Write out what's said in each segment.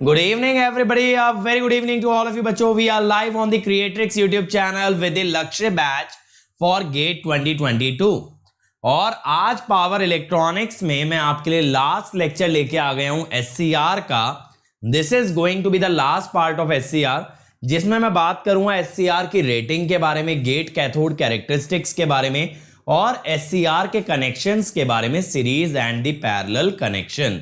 Good evening, everybody. A very good evening to all of you, बच्चों. We are live on the Creatrix YouTube channel with the लक्ष्य batch for GATE 2022. और आज power electronics में मैं आपके लिए last lecture लेके आ गया हूं SCR का. This is going to be the last part of SCR, जिसमें मैं बात करूंगा SCR की रेटिंग के बारे में, गेट कैथोड कैरेक्टरिस्टिक्स के बारे में और SCR के कनेक्शंस के बारे में, series and the parallel connection.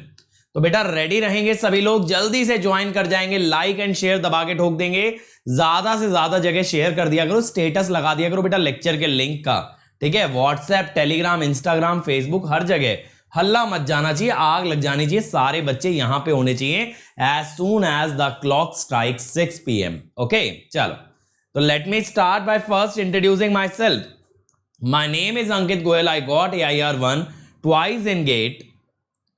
तो बेटा रेडी रहेंगे सभी लोग, जल्दी से ज्वाइन कर जाएंगे, लाइक एंड शेयर दबा के ठोक देंगे, ज्यादा से ज्यादा जगह शेयर कर दिया करो, स्टेटस लगा दिया करो बेटा लेक्चर के लिंक का. ठीक है, व्हाट्सएप, टेलीग्राम, इंस्टाग्राम, फेसबुक, हर जगह हल्ला मच जाना चाहिए, आग लग जानी चाहिए. सारे बच्चे यहां पे होने चाहिए as soon as the clock strike 6 PM. Okay चलो, तो let me start by first introducing myself. My name is Ankit Goyal. I got AIR1 twice in GATE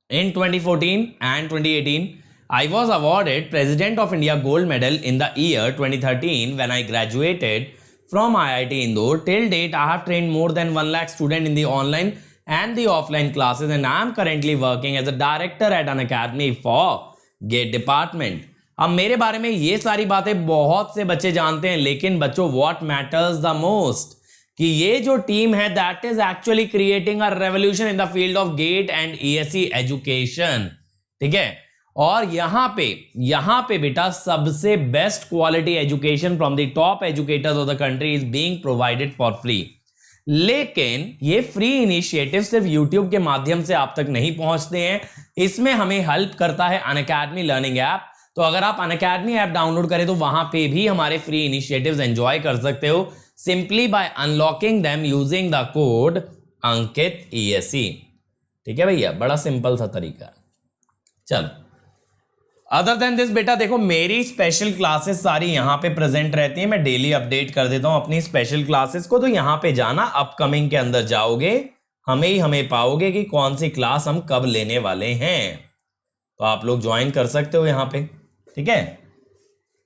in 2014 and 2018. I was awarded President of India Gold Medal in the year 2013 when I graduated from IIT Indore. Till date, I have trained more than 1 lakh students in the online and the offline classes, and I am currently working as a director at an academy for GATE department. अब मेरे बारे में ये सारी बातें बहुत से बच्चे जानते हैं, लेकिन बच्चों what matters the most कि ये जो टीम है that is actually creating a revolution in the field of GATE and ESE education. ठीक है, और यहां पे बेटा सबसे best quality education from the top educators of the country is being provided for free. लेकिन ये फ्री इनिशिएटिव सिर्फ यूट्यूब के माध्यम से आप तक नहीं पहुंचते हैं, इसमें हमें हेल्प करता है अनअकैडमी लर्निंग ऐप. तो अगर आप अनअकैडमी ऐप डाउनलोड करें तो वहां पे भी हमारे फ्री इनिशिएटिव्स एंजॉय कर सकते हो, simply by unlocking them using the code Ankit ESE. ठीक है भैया, बड़ा सिंपल सा तरीका. चलो, अदर देन दिस बेटा देखो, मेरी स्पेशल क्लासेस सारी यहां पे प्रेजेंट रहती हैं. मैं डेली अपडेट कर देता हूं अपनी स्पेशल क्लासेस को, तो यहां पे जाना, अपकमिंग के अंदर जाओगे, हमें पाओगे कि कौन सी क्लास हम कब लेने वाले हैं. तो आप लोग ज्वाइन कर सकते हो यहां पे. ठीक है,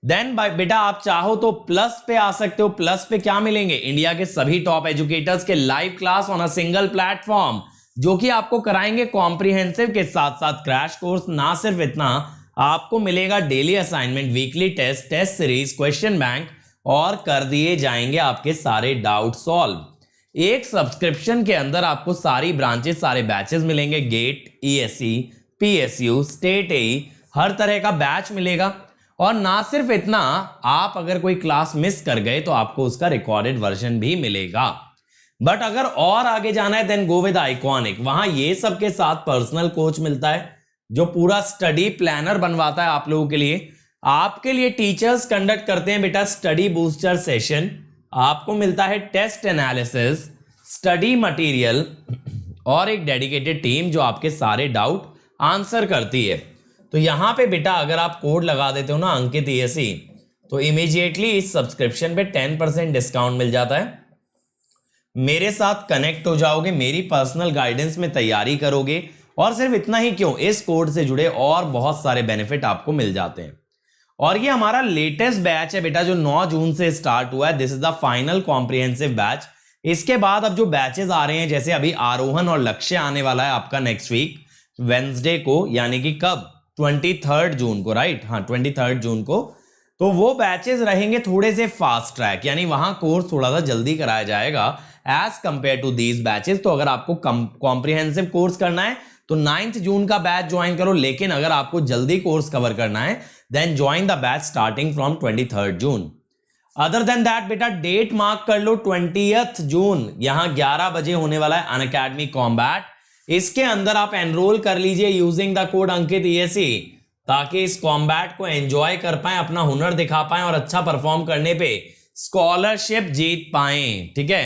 देन बेटा आप चाहो तो प्लस पे आ सकते हो. प्लस पे क्या मिलेंगे? इंडिया के सभी टॉप एजुकेटर्स के live class on a single platform, जो कि आपको कराएंगे कॉम्प्रिहेंसिव के साथ साथ क्रैश कोर्स. ना सिर्फ इतना, आपको मिलेगा daily assignment, weekly test, test series, question bank, और कर दिए जाएंगे आपके सारे डाउट सॉल्व. एक सब्सक्रिप्शन के अंदर आपको सारी ब्रांचेस, सारे बैचेस मिलेंगे. GATE, ESE, PSU, state AE, हर तरह का बैच मिलेगा. और ना सिर्फ इतना, आप अगर कोई क्लास मिस कर गए तो आपको उसका रिकॉर्डेड वर्जन भी मिलेगा. बट अगर और आगे जाना है देन गो विद आइकॉनिक. वहां ये सब के साथ पर्सनल कोच मिलता है, जो पूरा स्टडी प्लानर बनवाता है आप लोगों के लिए. आपके लिए टीचर्स कंडक्ट करते हैं बेटा स्टडी बूस्टर सेशन. आपको मिलता है टेस्ट एनालिसिस, स्टडी मटेरियल और एक डेडिकेटेड टीम जो आपके सारे डाउट आंसर करती है. तो यहां पे बेटा अगर आप कोड लगा देते हो ना अंकित ESE, तो इमीडिएटली इस सब्सक्रिप्शन पे 10% डिस्काउंट मिल जाता है. मेरे साथ कनेक्ट हो जाओगे, मेरी पर्सनल गाइडेंस में तैयारी करोगे, और सिर्फ इतना ही क्यों, इस कोड से जुड़े और बहुत सारे बेनिफिट आपको मिल जाते हैं. और ये हमारा लेटेस्ट बैच है बेटा, जो 9 जून से स्टार्ट हुआ है. This is the final comprehensive batch. इसके बाद अब जो बैचेस आ रहे हैं, जैसे अभी आरोहन और लक्ष्य आने वाला है आपका नेक्स्ट वीक वेंसडे को, यानी कि कब, 23 जून को, राइट? हाँ, 23 जून को. तो वो बैचेस रहेंगे थोड़े से फास्ट ट्रैक, यानी वहां कोर्स थोड़ा सा जल्दी कराया जाएगा as compare to these batches. तो अगर आपको कॉम्प्रिहेंसिव कोर्स करना है तो 9 जून का बैच ज्वाइन करो, लेकिन अगर आपको जल्दी कोर्स कवर करना है then join the batch starting from 23 June. Other than that बेटा डेट मार्क कर लो, 20 जून. यहां 11 बजे होने वाला है अनअकैडमी कॉम्बैट. इसके अंदर आप एनरोल कर लीजिए using the code Ankit ESE, ताकि इस कॉम्बैट को एंजॉय कर पाए, अपना हुनर दिखा पाए और अच्छा परफॉर्म करने पे स्कॉलरशिप जीत पाए. ठीक है,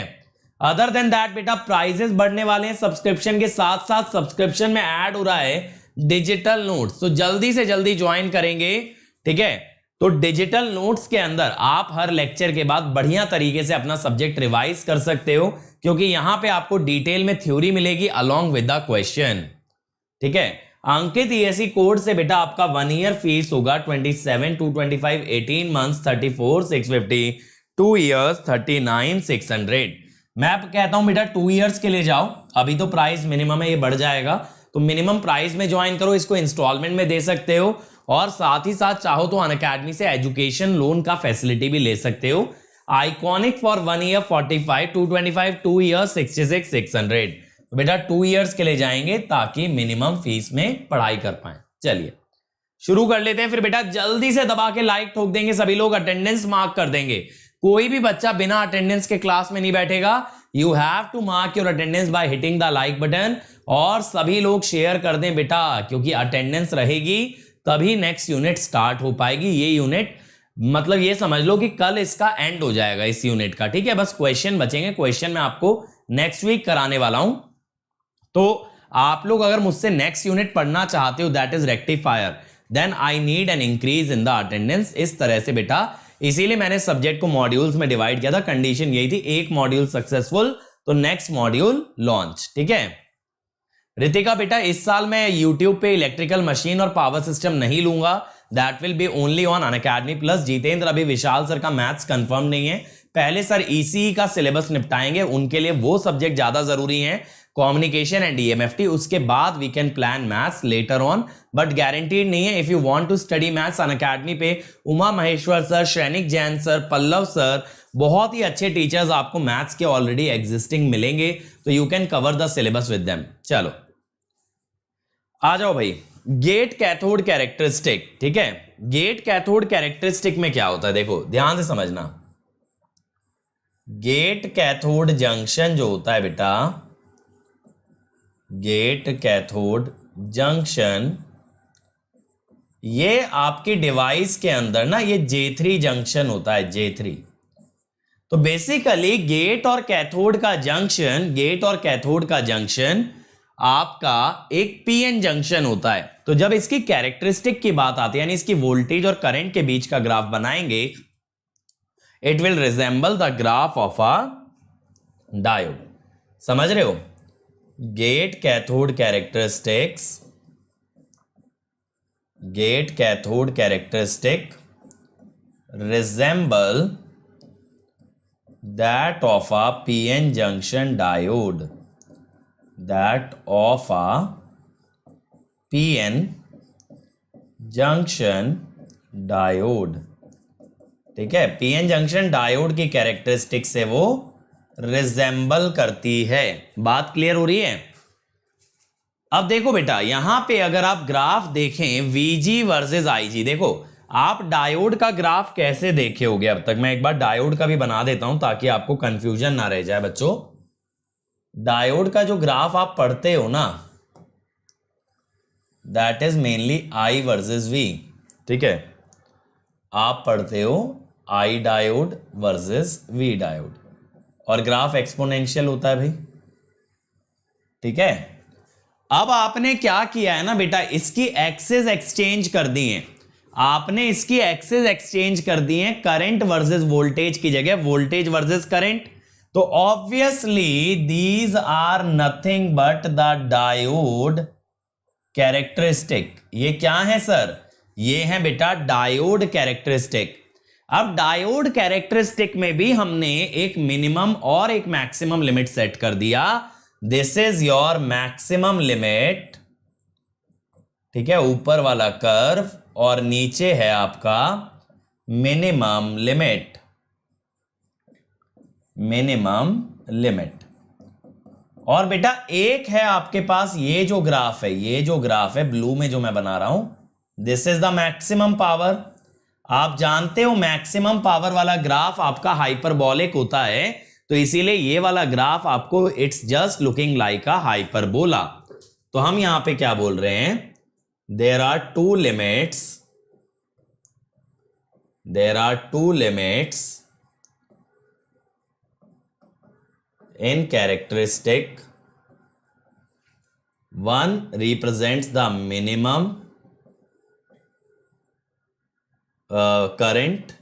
अदर देन दैट बेटा प्राइजेस बढ़ने वाले हैं सब्सक्रिप्शन के साथ साथ. सब्सक्रिप्शन में ऐड हो रहा है डिजिटल नोट्स, तो जल्दी से जल्दी ज्वाइन करेंगे. ठीक है, तो डिजिटल नोट्स के अंदर आप हर लेक्चर के बाद बढ़िया तरीके से अपना सब्जेक्ट रिवाइज कर सकते हो, क्योंकि यहां पे आपको डिटेल में थ्योरी मिलेगी अलोंग विद द क्वेश्चन. ठीक है, अंकित ESE कोड से बेटा आपका 1 ईयर फीस होगा 27,225, 18 मंथ्स 34,650, 2 इयर्स 39,600. मैं कहता हूं बेटा 2 इयर्स के लिए जाओ, अभी तो प्राइस मिनिमम है, ये बढ़ जाएगा, तो मिनिमम प्राइस में ज्वाइन करो. इसको इंस्टॉलमेंट में दे सकते हो, और साथ ही साथ चाहो तो अनअकैडमी से एजुकेशन लोन का फैसिलिटी भी ले सकते हो। Iconic for 1 year 45, 225, 2 year 66, 600। तो बेटा 2 ईयर्स के लिए जाएंगे ताकि मिनिमम फीस में पढ़ाई कर पाए। चलिए शुरू कर लेते हैं। फिर बेटा जल्दी से दबा के लाइक ठोक देंगे सभी लोग, अटेंडेंस मार्क कर देंगे। कोई भी बच्चा बिना अटेंडेंस के क्लास में नहीं बैठेगा। You have to mark your attendance by hitting the like button. और सभी लोग शेयर कर दें बेटा, क्योंकि अटेंडेंस रहेगी तभी नेक्स्ट यूनिट स्टार्ट हो पाएगी। ये यूनिट मतलब ये समझ लो कि कल इसका एंड हो जाएगा इस यूनिट का, ठीक है। बस क्वेश्चन बचेंगे, क्वेश्चन मैं आपको नेक्स्ट वीक कराने वाला हूं। तो आप लोग अगर मुझसे नेक्स्ट यूनिट पढ़ना चाहते हो, that is rectifier, then I need an increase in the attendance. इस तरह से बेटा, इसीलिए मैंने सब्जेक्ट को मॉड्यूल्स में डिवाइड किया था। कंडीशन यही थी, एक मॉड्यूल सक्सेसफुल तो नेक्स्ट मॉड्यूल लॉन्च, ठीक है। रितिका बेटा इस साल मैं यूट्यूब पे इलेक्ट्रिकल मशीन और पावर सिस्टम नहीं लूंगा, that will be only on Unacademy plus. Jitendra अभी विशाल सर का मैथ्स कंफर्म नहीं है, पहले सर ईसीई का सिलेबस निपटाएंगे, उनके लिए वो सब्जेक्ट ज्यादा जरूरी है, कम्युनिकेशन एंड ईएमएफटी। उसके बाद we can plan maths later on, but guaranteed नहीं है। If you want to study maths Unacademy पे Uma Maheshwar sir, Shrenik Jain sir, Pallav sir, बहुत ही अच्छे टीचर्स आपको मैथ्स के ऑलरेडी एग्जिस्टिंग मिलेंगे, तो you can cover the syllabus with them. चलो आ जाओ भाई, गेट कैथोड कैरेक्टरिस्टिक, ठीक है। गेट कैथोड कैरेक्टरिस्टिक में क्या होता है, देखो ध्यान से समझना। गेट कैथोड जंक्शन जो होता है बेटा, गेट कैथोड जंक्शन, ये आपकी डिवाइस के अंदर ना ये J3 जंक्शन होता है, J3। तो बेसिकली गेट और कैथोड का जंक्शन, गेट और कैथोड का जंक्शन आपका एक पीएन जंक्शन होता है। तो जब इसकी कैरेक्टरिस्टिक की बात आती है, यानी इसकी वोल्टेज और करंट के बीच का ग्राफ बनाएंगे, it will resemble the graph of a diode. समझ रहे हो? Gate cathode characteristics, gate cathode characteristic resemble that of a PN junction diode, that of a PN junction diode, ठीक है। पीएन जंक्शन डायोड की characteristic से वो resemble करती है। बात क्लियर हो रही है? अब देखो बेटा, यहां पे अगर आप ग्राफ देखें VG वर्सेस IG, देखो आप डायोड का ग्राफ कैसे देखे होगे अब तक। मैं एक बार डायोड का भी बना देता हूं ताकि आपको कंफ्यूजन ना रह जाए बच्चों। डायोड का जो ग्राफ आप पढ़ते हो ना, that is mainly I versus V, ठीक है। आप पढ़ते हो I diode versus V diode, और ग्राफ एक्सपोनेंशियल होता है भाई, ठीक है। अब आपने क्या किया है ना बेटा, इसकी एक्सिस एक्सचेंज कर दी है। आपने इसकी एक्सिस एक्सचेंज कर दी है, करंट वर्सेस वोल्टेज की जगह वोल्टेज वर्सेस करंट। तो obviously these are nothing but the diode characteristic. ये क्या है सर? ये है बेटा डायोड कैरेक्टरिस्टिक। अब डायोड कैरेक्टरिस्टिक में भी हमने एक मिनिमम और एक मैक्सिमम लिमिट सेट कर दिया। This is your maximum limit, ठीक है, ऊपर वाला कर्व, और नीचे है आपका मिनिमम लिमिट, मिनिमम लिमिट। और बेटा एक है आपके पास ये जो ग्राफ है, ये जो ग्राफ है ब्लू में जो मैं बना रहा हूं, this is the maximum power. आप जानते हो मैक्सिमम पावर वाला ग्राफ आपका हाइपरबोलिक होता है, तो इसीलिए ये वाला ग्राफ आपको it's just looking like a hyperbola. तो हम यहां पे क्या बोल रहे हैं, there are two limits, there are two limits in characteristic. One represents the minimum current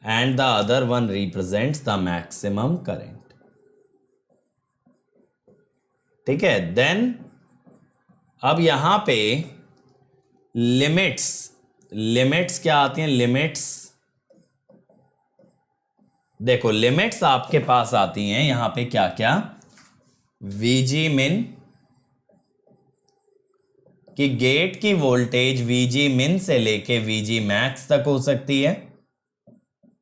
and the other one represents the maximum current, ठीक है। देन अब यहां पे लिमिट्स, लिमिट्स क्या आती हैं? लिमिट्स देखो, लिमिट्स आपके पास आती हैं यहां पे क्या क्या, VG min, कि गेट की वोल्टेज VG min से लेके VG max तक हो सकती है,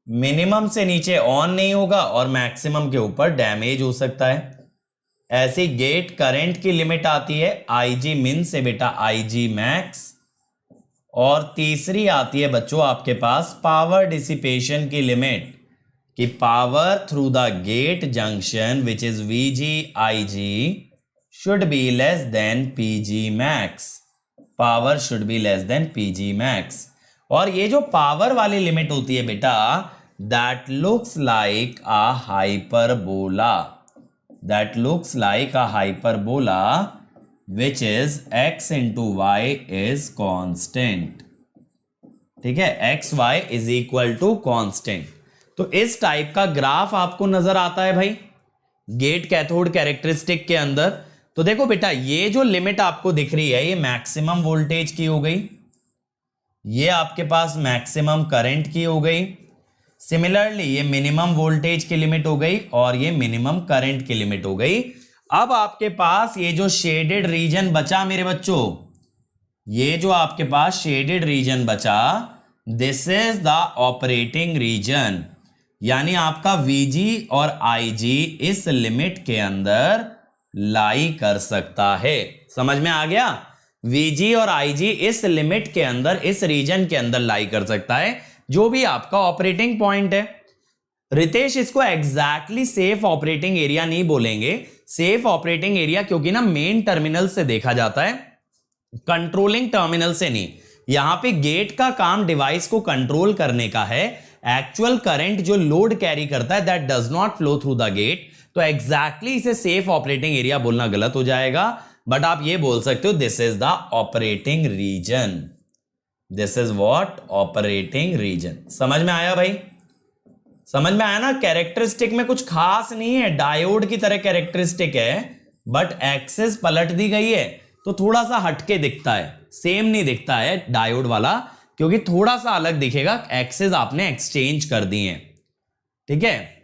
मिनिमम से नीचे ऑन नहीं होगा और मैक्सिमम के ऊपर डैमेज हो सकता है। ऐसी गेट करंट की लिमिट आती है IG min से बेटा IG max, और तीसरी आती है बच्चों आपके पास पावर डिसिपेशन की लिमिट, कि power through the gate junction which is VG/IG should be less than PG max, power should be less than PG max। और ये जो पावर वाली लिमिट होती है बेटा, that looks like a hyperbola, that looks like a hyperbola which is x into y is constant। ठीक है, x y is equal to constant. तो इस टाइप का ग्राफ आपको नजर आता है भाई गेट कैथोड कैरेक्टरिस्टिक के अंदर। तो देखो बेटा, ये जो लिमिट आपको दिख रही है ये मैक्सिमम वोल्टेज की हो गई, ये आपके पास मैक्सिमम करंट की हो गई, सिमिलरली ये मिनिमम वोल्टेज की लिमिट हो गई और ये मिनिमम करंट की लिमिट हो गई। अब आपके पास ये जो शेडेड रीजन बचा मेरे बच्चों, ये जो आपके पास शेडेड रीजन बचा, this is the operating region, यानी आपका VG और IG इस लिमिट के अंदर लाई कर सकता है। समझ में आ गया? VG और IG इस लिमिट के अंदर, इस रीजन के अंदर लाई कर सकता है, जो भी आपका ऑपरेटिंग पॉइंट है। रितेश, इसको एग्जैक्टली सेफ ऑपरेटिंग एरिया नहीं बोलेंगे, सेफ ऑपरेटिंग एरिया क्योंकि ना मेन टर्मिनल से देखा जाता है, कंट्रोलिंग टर्मिनल से नहीं। यहां पे गेट का काम डिवाइस को कंट्रोल करने का है, एक्चुअल करंट जो लोड कैरी करता है that does not flow through the gate. तो एग्जैक्टली इसे सेफ ऑपरेटिंग एरिया बोलना गलत हो जाएगा, बट आप ये बोल सकते हो this is the operating region, this is what operating region. समझ में आया भाई? समझ में आया ना? कैरेक्टरिस्टिक में कुछ खास नहीं है, डायोड की तरह कैरेक्टरिस्टिक है, बट एक्सिस पलट दी गई है तो थोड़ा सा हटके दिखता है, सेम नहीं दिखता है डायोड वाला, क्योंकि थोड़ा सा अलग दिखेगा, एक्सिस आपने एक्सचेंज कर दी है। ठीक है,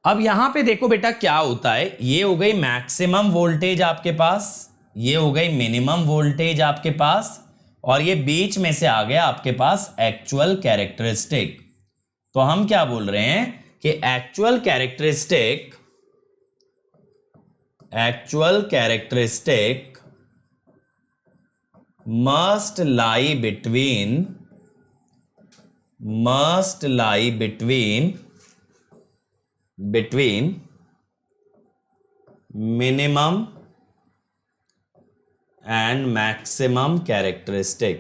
अब यहां पे देखो बेटा क्या होता है, ये हो गई मैक्सिमम वोल्टेज आपके पास, ये हो गई मिनिमम वोल्टेज आपके पास, और ये बीच में से आ गया आपके पास एक्चुअल कैरेक्टरिस्टिक। तो हम क्या बोल रहे हैं कि actual characteristic must lie between minimum and maximum characteristic।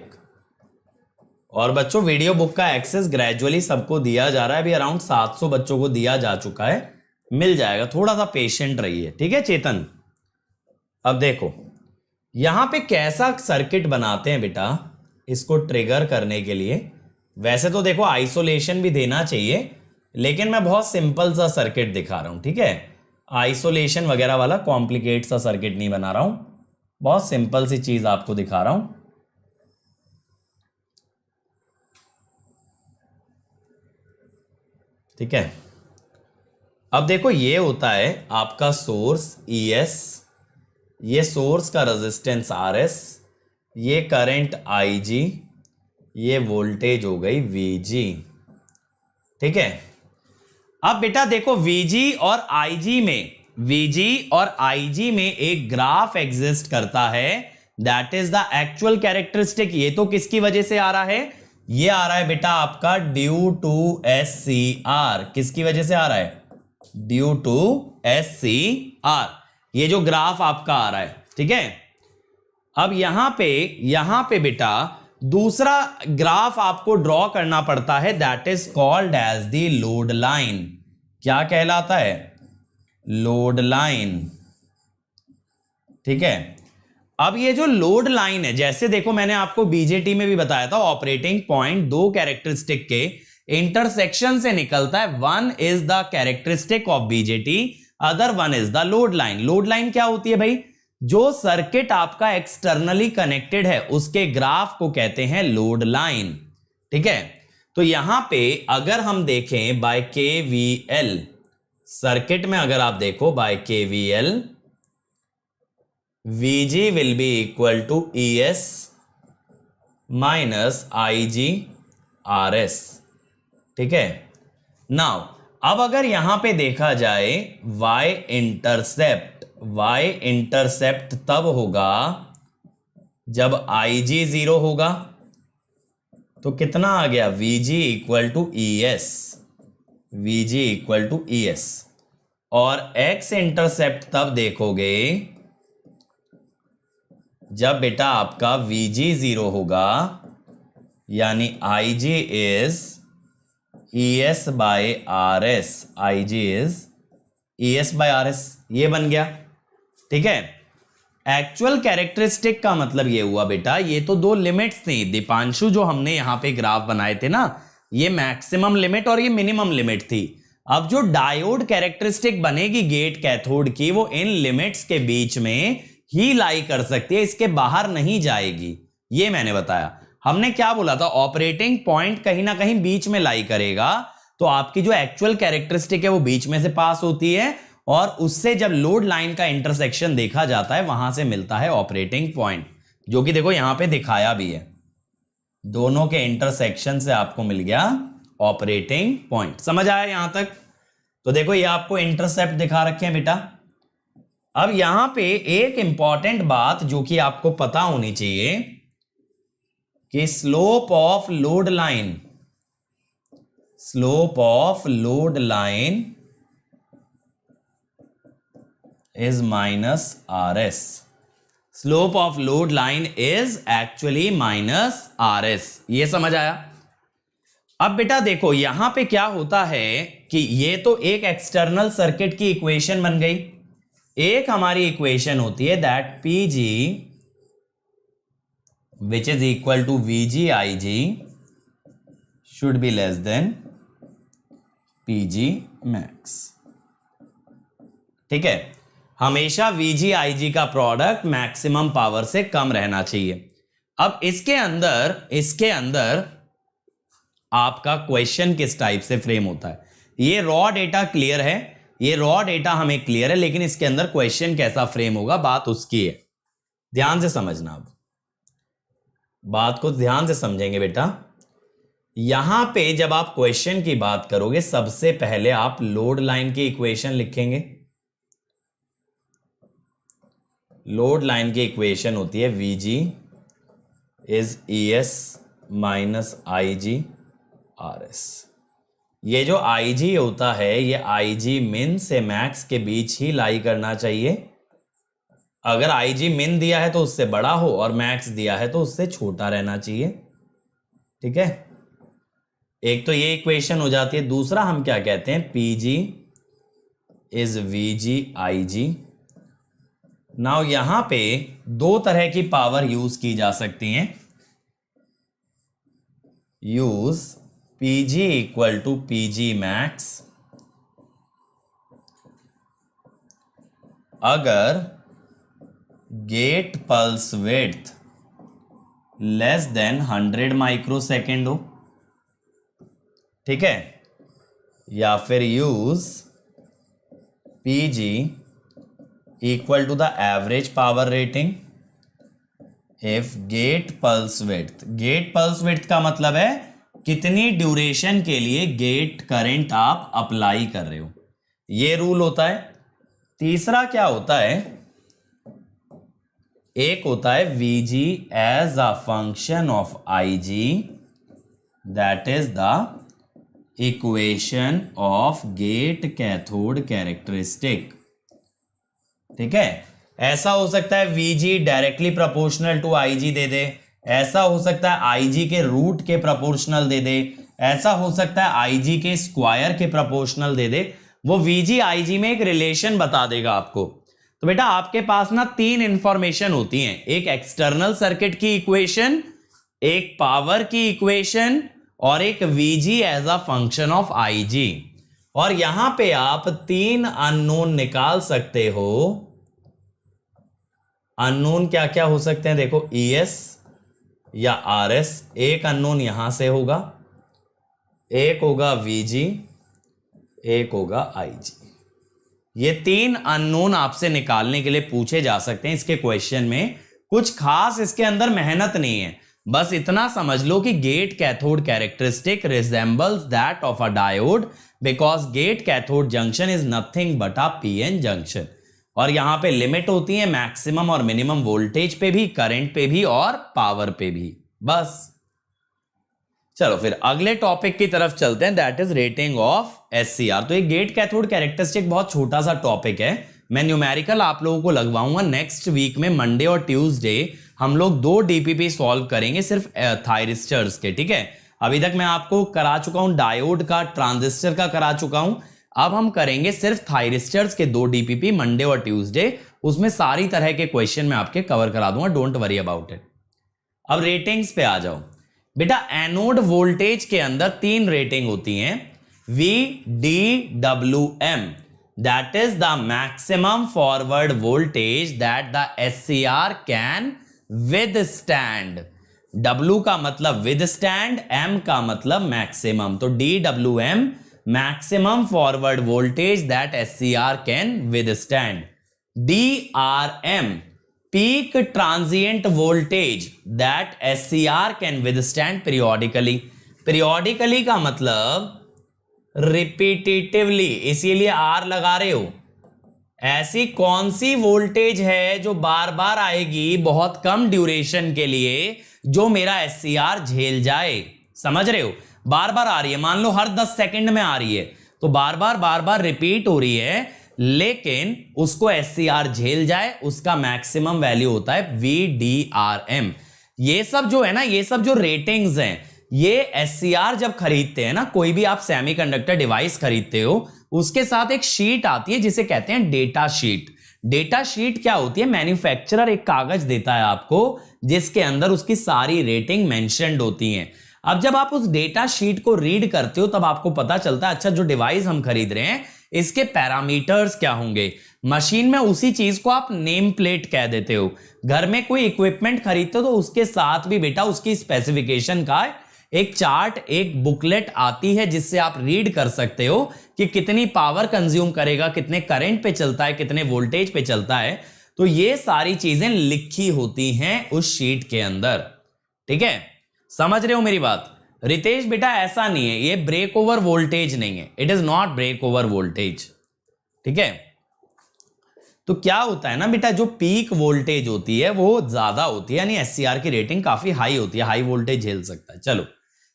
और बच्चों वीडियो बुक का एक्सेस ग्रेजुअली सबको दिया जा रहा है, अभी अराउंड 700 बच्चों को दिया जा चुका है, मिल जाएगा, थोड़ा सा पेशेंट रहिए। ठीक है चेतन, अब देखो यहां पे कैसा सर्किट बनाते हैं बेटा इसको ट्रिगर करने के लिए। वैसे तो देखो आइसोलेशन भी देना चाहिए, लेकिन मैं बहुत सिंपल सा सर्किट दिखा रहा हूं। ठीक है, आइसोलेशन वगैरह वाला कॉम्प्लिकेट सा सर्किट नहीं बना रहा हूं, बहुत सिंपल सी चीज आपको दिखा रहा हूं। ठीक है, अब देखो ये होता है आपका सोर्स ES, ये सोर्स का रेजिस्टेंस RS, ये करंट IG, ये वोल्टेज हो गई VG। ठीक है, अब बेटा देखो VG और IG में एक ग्राफ एग्जिस्ट करता है, that is the actual characteristic. ये तो किसकी वजह से आ रहा है? ये आ रहा है बेटा आपका ड्यू टू SCR। किसकी वजह से आ रहा है? ड्यू टू SCR, ये जो ग्राफ आपका आ रहा है। ठीक है, अब यहां पे बेटा दूसरा ग्राफ आपको ड्रॉ करना पड़ता है, that is called as the load line. क्या कहलाता है? Load line. ठीक है, अब ये जो लोड लाइन है, जैसे देखो मैंने आपको बीजेटी में भी बताया था, ऑपरेटिंग पॉइंट दो कैरेक्टरिस्टिक के इंटरसेक्शन से निकलता है। One is the characteristic of BJT, other one is the load line. Load line क्या होती है भाई? जो सर्किट आपका एक्सटर्नली कनेक्टेड है उसके ग्राफ को कहते हैं लोड लाइन। ठीक है, तो यहां पे अगर हम देखें बाय KVL, सर्किट में अगर आप देखो by KVL, Vg will be equal to ES minus IG RS। ठीक है, नाउ अब अगर यहां पे देखा जाए y इंटरसेप्ट तब होगा जब IG 0 होगा, तो कितना आ गया Vg इक्वल टू ES, और x इंटरसेप्ट तब देखोगे जब बेटा आपका Vg 0 होगा, यानी IG is ES by RS, ये बन गया। ठीक है, एक्चुअल कैरेक्टरिस्टिक का मतलब ये हुआ बेटा, ये तो दो लिमिट्स थी दीपांशु, जो हमने यहां पे ग्राफ बनाए थे ना, ये मैक्सिमम लिमिट और ये मिनिमम लिमिट थी। अब जो डायोड कैरेक्टरिस्टिक बनेगी गेट कैथोड की, वो इन लिमिट्स के बीच में ही लाई कर सकती है, इसके बाहर नहीं जाएगी। ये मैंने बताया। हमने क्या बोला था, ऑपरेटिंग पॉइंट कहीं ना कहीं बीच में लाई करेगा, तो आपकी जो एक्चुअल कैरेक्टरिस्टिक है वो बीच में से पास होती है, और उससे जब लोड लाइन का इंटरसेक्शन देखा जाता है वहां से मिलता है ऑपरेटिंग पॉइंट, जो कि देखो यहां पे दिखाया भी है, दोनों के इंटरसेक्शन से आपको मिल गया ऑपरेटिंग पॉइंट। समझ आया यहां तक? तो देखो ये आपको इंटरसेप्ट दिखा रखे हैं बेटा। अब यहां पे एक इंपॉर्टेंट बात जो कि आपको पता होनी चाहिए कि slope of load line is minus RS. Slope of load line is actually minus RS. ये समझ आया? अब बेटा देखो यहां पे क्या होता है कि ये तो एक एक्सटर्नल सर्किट की इक्वेशन बन गई, एक हमारी इक्वेशन होती है that PG which is equal to VG IG should be less than PG max। ठीक है, हमेशा Vg Ig का प्रोडक्ट मैक्सिमम पावर से कम रहना चाहिए। अब इसके अंदर आपका क्वेश्चन किस टाइप से फ्रेम होता है, ये रॉ डेटा क्लियर है, ये रॉ डेटा हमें क्लियर है, लेकिन इसके अंदर क्वेश्चन कैसा फ्रेम होगा बात उसकी है। ध्यान से समझना, अब बात को ध्यान से समझेंगे बेटा। यहां पे जब आप क्वेश्चन की बात करोगे, सबसे पहले आप लोड लाइन की इक्वेशन लिखेंगे। लोड लाइन की इक्वेशन होती है Vg is ES minus IG RS। ये जो IG होता है, ये IG मिन से मैक्स के बीच ही लाई करना चाहिए। अगर IG मिन दिया है तो उससे बड़ा हो और मैक्स दिया है तो उससे छोटा रहना चाहिए। ठीक है, एक तो ये इक्वेशन हो जाती है। दूसरा हम क्या कहते हैं, PG is VG IG। Now यहां पे दो तरह की पावर यूज की जा सकती हैं। Use PG equal to PG max अगर gate pulse width less than 100 microsecond हो। ठीक है, या फिर use PG equal to the average power rating if gate pulse width का मतलब है कितनी ड्यूरेशन के लिए गेट करंट आप अप्लाई कर रहे हो, ये रूल होता है। तीसरा क्या होता है, एक होता है Vg as a function of Ig, that is the equation of gate cathode characteristic. ठीक है, ऐसा हो सकता है Vg directly proportional to Ig दे दे, ऐसा हो सकता है Ig के रूट के प्रोपोर्शनल दे दे, ऐसा हो सकता है Ig के स्क्वायर के प्रोपोर्शनल दे दे। वो Vg Ig में एक रिलेशन बता देगा आपको। तो बेटा आपके पास ना तीन इंफॉर्मेशन होती हैं, एक एक्सटर्नल सर्किट की इक्वेशन, एक पावर की इक्वेशन और एक Vg as a function of Ig। और यहां पे आप तीन अननोन निकाल सकते हो। अननोन क्या क्या हो सकते हैं, देखो ES या RS, एक अननोन यहां से होगा, एक होगा Vg, एक होगा Ig। ये 3 अननोन आपसे निकालने के लिए पूछे जा सकते हैं इसके क्वेश्चन में। कुछ खास इसके अंदर मेहनत नहीं है, बस इतना समझ लो कि gate cathode characteristic resembles that of a diode because gate cathode junction is nothing but a PN junction. और यहां पे लिमिट होती है मैक्सिमम और मिनिमम वोल्टेज पे भी, करंट पे भी और पावर पे भी। बस चलो फिर अगले टॉपिक की तरफ चलते हैं, that is rating of SCR. तो ये गेट कैथोड कैरेक्टरिस्टिक बहुत छोटा सा टॉपिक है, मैं न्यूमेरिकल आप लोगों को लगवाऊंगा नेक्स्ट वीक में। मंडे और ट्यूसडे हम लोग 2 डीपीपी सॉल्व करेंगे सिर्फ थायरिस्टर्स के, ठीक है। अभी तक मैं आपको करा चुका हूं डायोड का, ट्रांजिस्टर का करा चुका हूं, अब हम करेंगे सिर्फ थायरिस्टर्स के 2 डीपीपी मंडे और ट्यूसडे। उसमें सारी तरह के क्वेश्चन मैं आपके कवर करा दूंगा, डोंट वरी अबाउट इट। अब रेटिंग्स पे आ जाओ बेटा। एनोड वोल्टेज के अंदर 3 रेटिंग होती हैं, VDWM, that is the maximum forward voltage that the SCR can withstand। W का मतलब withstand, M का मतलब maximum, तो DWM maximum forward voltage that SCR can withstand। DRM peak transient voltage that SCR can withstand periodically। periodically का मतलब repetitively, इसीलिए are लगा रहे हो। ऐसी कौन सी वोल्टेज है जो बार बार आएगी बहुत कम ड्यूरेशन के लिए जो मेरा एससीआर झेल जाए? समझ रहे हो, बार बार आ रही है, मान लो हर 10 सेकंड में आ रही है, तो बार बार रिपीट हो रही है, लेकिन उसको एससीआर झेल जाए, उसका मैक्सिमम वैल्यू होता है VDRM। ये सब जो है ना, ये सब जो रेटिंग्स हैं, ये एससीआर जब खरीदते हैं ना, कोई भी आप सेमीकंडक्टर डिवाइस खरीदते हो, उसके साथ एक शीट आती है जिसे कहते हैं डेटा शीट। डेटा शीट क्या होती है? मैन्युफैक्चरर एक कागज देता है आपको जिसके अंदर उसकी सारी रेटिंग मेंशन्ड होती हैं। अब जब आप उस डेटा शीट को रीड करते हो तब आपको पता चलता है अच्छा जो डिवाइस हम खरीद रहे हैं इसके पैरामीटर्स क्या होंगे। मशीन में उसी चीज को आप नेम प्लेट कह देते हो। घर में कोई इक्विपमेंट खरीदते हो तो उसके साथ भी बेटा उसकी स्पेसिफिकेशन का एक चार्ट, एक बुकलेट आती है जिससे आप रीड कर सकते हो कि कितनी पावर कंज्यूम करेगा, कितने करंट पे चलता है, कितने वोल्टेज पे चलता है। तो ये सारी चीजें लिखी होती हैं उस शीट के अंदर, ठीक है। समझ रहे हो मेरी बात? रितेश बेटा ऐसा नहीं है, ये ब्रेक ओवर वोल्टेज नहीं है, it is not break over voltage, ठीक है। तो क्या होता है ना बेटा, जो पीक वोल्टेज होती है वो ज्यादा होती है, यानी एससीआर की रेटिंग काफी हाई होती है, हाई वोल्टेज झेल सकता है। चलो,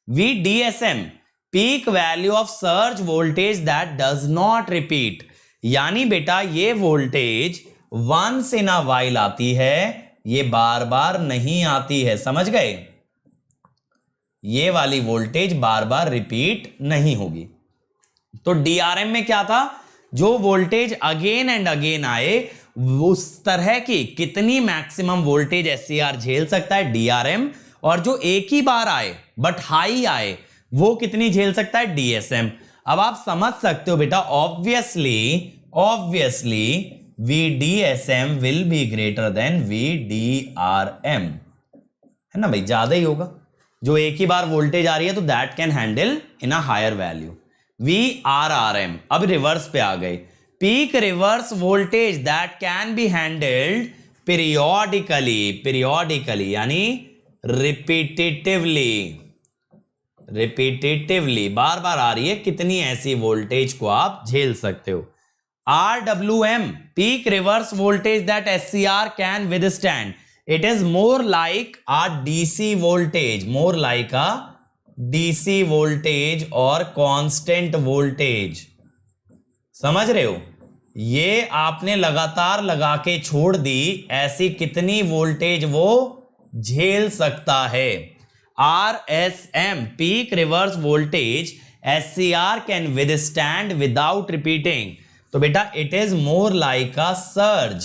VDSM peak value of surge voltage that does not repeat, यानी बेटा ये voltage once in a while आती है, ये बार बार नहीं आती है, समझ गए? ये वाली वोल्टेज बार बार रिपीट नहीं होगी। तो DRM में क्या था? जो वोल्टेज अगेन एंड अगेन आए, उस तरह की कितनी मैक्सिमम वोल्टेज एससीआर झेल सकता है DRM, और जो एक ही बार आए बट हाई आए वो कितनी झेल सकता है DSM। अब आप समझ सकते हो बेटा, obviously VDSM will be greater than VDRM, है ना भाई, ज्यादा ही होगा। जो एक ही बार वोल्टेज आ रही है तो that can handle in a higher value. VRRM, अब रिवर्स पे आ गए, peak reverse voltage that can be handled periodically यानी रिपीटेटिवली बार बार आ रही है, कितनी ऐसी वोल्टेज को आप झेल सकते हो। RWM peak reverse voltage that SCR can withstand, it is more like a DC voltage और कांस्टेंट वोल्टेज। समझ रहे हो? ये आपने लगातार लगा के छोड़ दी, ऐसी कितनी वोल्टेज वो झेल सकता है। RSM peak reverse voltage SCR can withstand without repeating, तो बेटा it is more like a surge.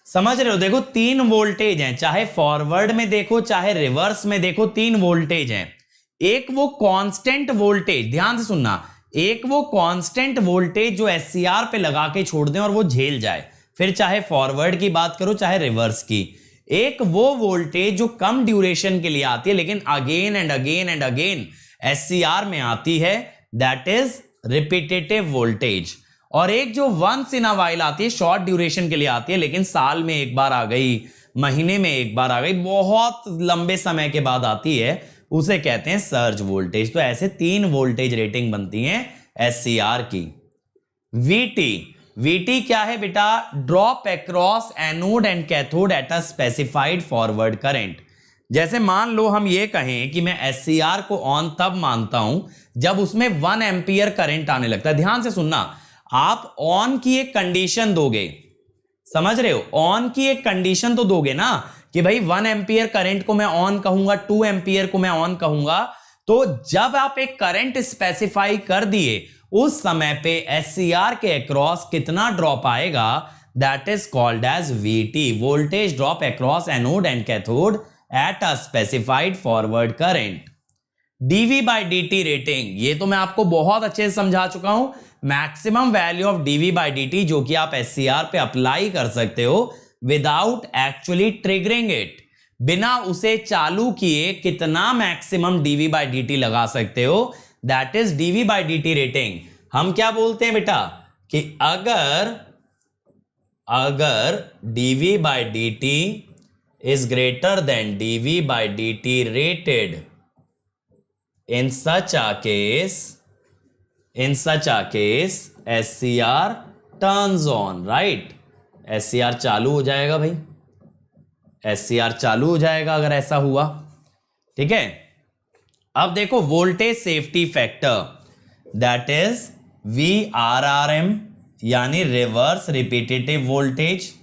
समझ रहे हो? देखो 3 वोल्टेज हैं, चाहे फॉरवर्ड में देखो चाहे रिवर्स में देखो, 3 वोल्टेज हैं। एक वो कांस्टेंट वोल्टेज, ध्यान से सुनना, एक वो कांस्टेंट वोल्टेज जो एससीआर पे लगा के छोड़ दें और वो झेल जाए, फिर चाहे फॉरवर्ड की बात करो चाहे रिवर्स की। एक वो वोल्टेज जो कम ड्यूरेशन के लिए आती है लेकिन अगेन एंड अगेन एससीआर में आती है, दैट इज रिपीटेटिव वोल्टेज, और एक जो वंस इन अ वाइल आती है, शॉर्ट ड्यूरेशन के लिए आती है, लेकिन साल में एक बार आ गई, महीने में एक बार आ गई, बहुत लंबे समय के बाद आती है, उसे कहते हैं सर्ज वोल्टेज। तो ऐसे 3 वोल्टेज रेटिंग बनती हैं एससीआर की। वीटी, वीटी क्या है बेटा? Drop across anode and cathode at a specified forward current. जैसे मान लो हम ये कहें कि मैं एससीआर को ऑन तब मानता हूं जब उसमें 1 एम्पियर करंट आने लगता है। ध्यान से सुनना, आप ऑन की एक कंडीशन दोगे, समझ रहे हो? ऑन की एक कंडीशन तो दोगे ना कि भाई 1 एम्पियर करंट को मैं ऑन कहूंगा, 2 एम्पियर को मैं ऑन कहूंगा। तो जब आप एक करंट स्पेसिफाई कर दिए, उस समय पे एससीआर के अक्रॉस कितना ड्रॉप आएगा, that is called as VT, voltage drop across anode and cathode at a specified forward current. DV by D rating, ये तो मैं आपको बहुत अच्छे से समझा चुका हूं। Maximum value of DV by D, जो कि आप एससीआर पे अप्लाई कर सकते हो विदाउट एक्चुअली ट्रिगरिंग इट, बिना उसे चालू किए कितना मैक्सिमम डीवी बाई डी लगा सकते हो, that is DV by D rating. हम क्या बोलते हैं बेटा कि अगर DV by D is greater than dV by dt rated, in such a case SCR turns on, right? SCR चालू हो जाएगा भाई, SCR चालू हो जाएगा अगर ऐसा हुआ, ठीक है। अब देखो voltage safety factor, that is VRRM, यानी रिवर्स रिपीटेटिव वोल्टेज।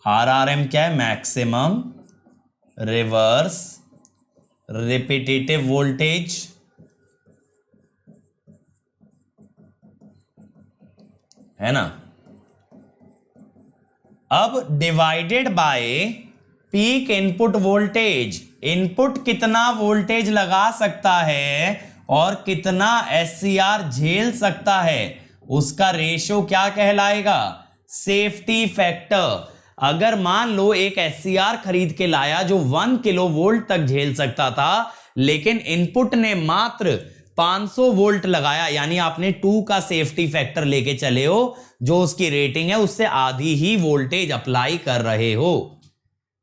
RRM क्या है? मैक्सिमम रिवर्स रिपीटेटिव वोल्टेज, है ना। अब divided by peak input voltage, input कितना वोल्टेज लगा सकता है और कितना एससीआर झेल सकता है, उसका रेशो क्या कहलाएगा? Safety factor. अगर मान लो एक एससीआर खरीद के लाया जो 1 किलो वोल्ट तक झेल सकता था, लेकिन इनपुट ने मात्र 500 वोल्ट लगाया, यानी आपने 2 का सेफ्टी फैक्टर लेके चले हो, जो उसकी रेटिंग है उससे आधी ही वोल्टेज अप्लाई कर रहे हो।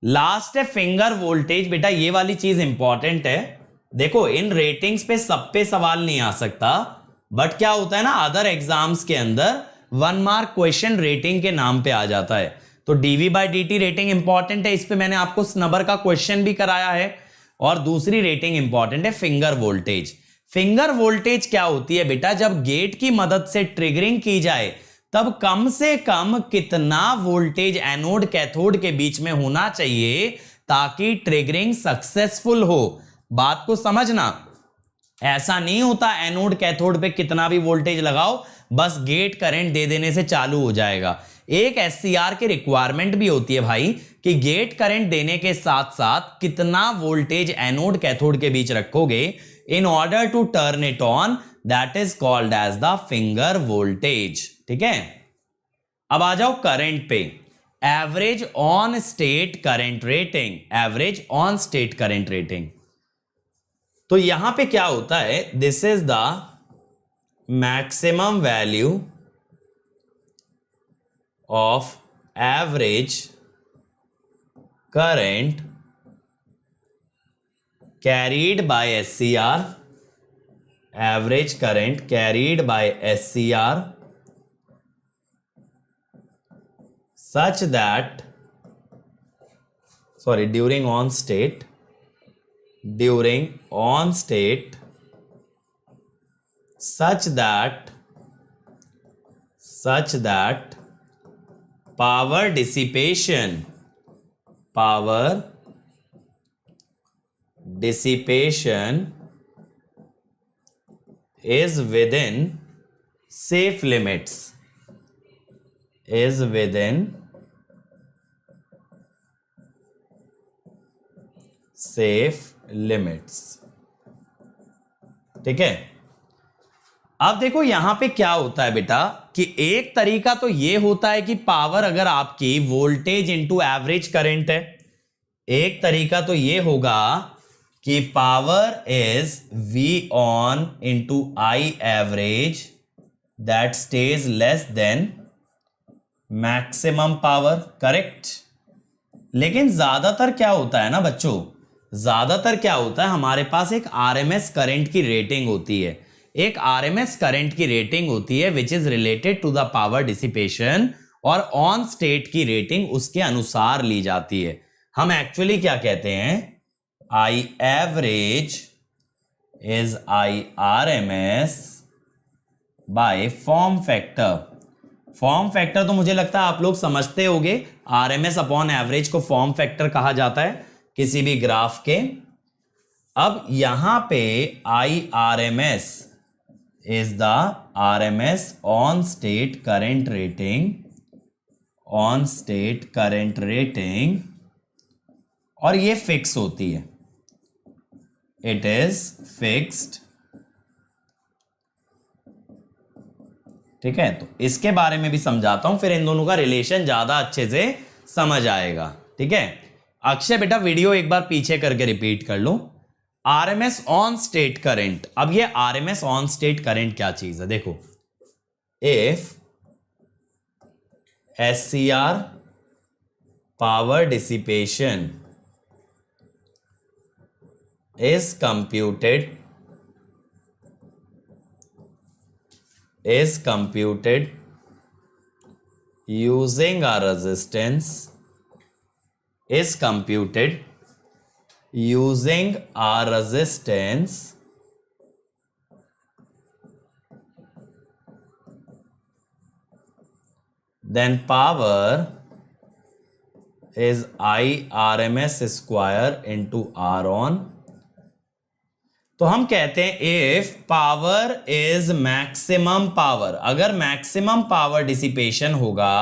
लास्ट है फिंगर वोल्टेज। बेटा ये वाली चीज इंपॉर्टेंट है। देखो इन रेटिंग्स पे सब पे सवाल नहीं आ सकता, बट क्या होता है ना, अदर एग्जाम्स के अंदर 1 मार्क क्वेश्चन रेटिंग के नाम पे आ जाता है। तो DV by D rating important है, इस पे मैंने आपको स्नबर का क्वेश्चन भी कराया है। और दूसरी रेटिंग इंपॉर्टेंट है फिंगर वोल्टेज। फिंगर वोल्टेज क्या होती है बेटा? जब गेट की मदद से ट्रिगरिंग की जाए तब कम से कम कितना वोल्टेज एनोड कैथोड के बीच में होना चाहिए ताकि ट्रिगरिंग सक्सेसफुल हो। बात को समझना, ऐसा नहीं होता एनोड कैथोड पे कितना भी वोल्टेज लगाओ बस गेट करंट दे देने से चालू हो जाएगा। एक एससीआर की रिक्वायरमेंट भी होती है भाई कि गेट करंट देने के साथ साथ कितना वोल्टेज एनोड कैथोड के बीच रखोगे in order to turn it on, that is called as the finger voltage. ठीक है, अब आ जाओ करंट पे। Average on state current rating, average on state current rating. तो यहां पे क्या होता है, this is the maximum value of average current carried by SCR, average current carried by SCR such that, sorry, during on state such that power dissipation is within safe limits, ठीक है। अब देखो यहां पे क्या होता है बेटा कि एक तरीका तो ये होता है कि पावर अगर आपकी वोल्टेज इंटू एवरेज करंट है, एक तरीका तो ये होगा कि power is V on into I average that stage less than maximum power, correct. लेकिन ज्यादातर क्या होता है ना बच्चों, ज्यादातर क्या होता है, हमारे पास एक आरएमएस करंट की रेटिंग होती है, एक आरएमएस करंट की रेटिंग होती है which is related to the power dissipation, और ऑन स्टेट की रेटिंग उसके अनुसार ली जाती है। हम एक्चुअली क्या कहते हैं, I average is I RMS by form factor. Form factor तो मुझे लगता है आप लोग समझते होंगे, आरएमएस अपॉन एवरेज को फॉर्म फैक्टर कहा जाता है किसी भी ग्राफ के। अब यहां पे I RMS is the RMS on state current rating, on state current rating, और ये फिक्स होती है, इट इज फिक्स्ड। ठीक है, तो इसके बारे में भी समझाता हूं, फिर इन दोनों का रिलेशन ज्यादा अच्छे से समझ आएगा। ठीक है, अक्षय बेटा वीडियो एक बार पीछे करके रिपीट कर लो। आरएमएस ऑन स्टेट करंट, अब ये आरएमएस ऑन स्टेट करंट क्या चीज है, देखो, if SCR power dissipation is computed using a resistance, is computed using a resistance then power is I RMS square into R on। तो हम कहते हैं if power is maximum power, अगर maximum power dissipation होगा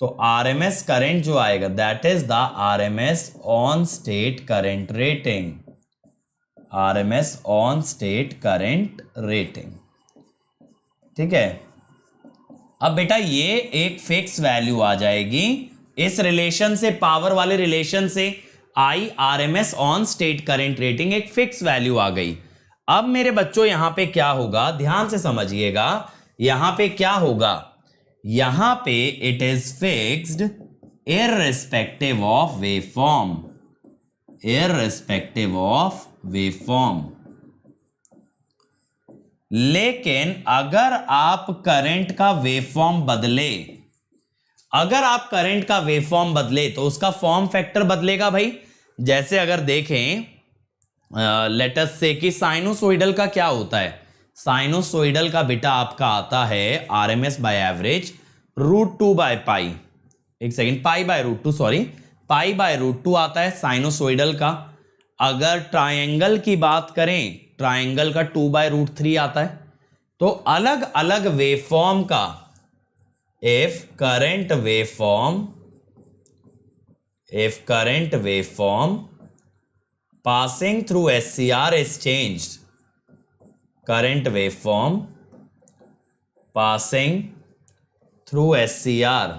तो RMS current जो आएगा that is the RMS on state current rating, RMS on state current rating. ठीक है, अब बेटा ये एक फिक्स वैल्यू आ जाएगी इस रिलेशन से, पावर वाले रिलेशन से I RMS on state current rating एक फिक्स वैल्यू आ गई। अब मेरे बच्चों यहां पे क्या होगा, ध्यान से समझिएगा, यहां पे क्या होगा, यहां पे it is fixed irrespective of waveform, irrespective of waveform. लेकिन अगर आप करंट का वेवफॉर्म बदले, अगर आप करंट का वेवफॉर्म बदले तो उसका फॉर्म फैक्टर बदलेगा भाई। जैसे अगर देखें लेट अस से कि साइनोसोइडल का क्या होता है, साइनोसोइडल का बेटा आपका आता है RMS by average √2 by pi, एक second, pi by √2, sorry, pi by √2 आता है साइनोसोइडल का। अगर ट्रायंगल की बात करें, ट्रायंगल का 2 बाय √3 आता है। तो अलग अलग वेवफॉर्म का if current waveform passing through SCR is changed, current waveform passing through SCR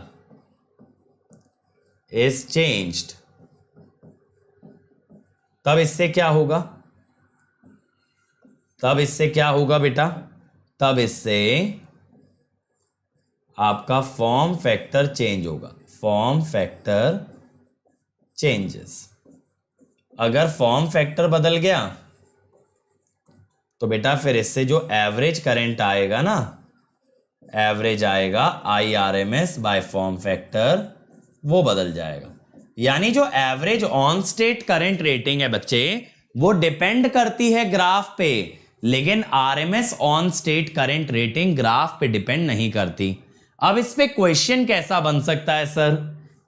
is changed, तब इससे क्या होगा, तब इससे क्या होगा बेटा, तब इससे आपका फॉर्म फैक्टर चेंज होगा, फॉर्म फैक्टर चेंजेस। अगर फॉर्म फैक्टर बदल गया तो बेटा फिर इससे जो एवरेज करंट आएगा ना, एवरेज आएगा आई आरएमएस बाय फॉर्म फैक्टर, वो बदल जाएगा। यानी जो average on state current rating है बच्चे, वो डिपेंड करती है ग्राफ पे, लेकिन RMS on state current rating graph पे डिपेंड नहीं करती। अब इस पे क्वेश्चन कैसा बन सकता है सर,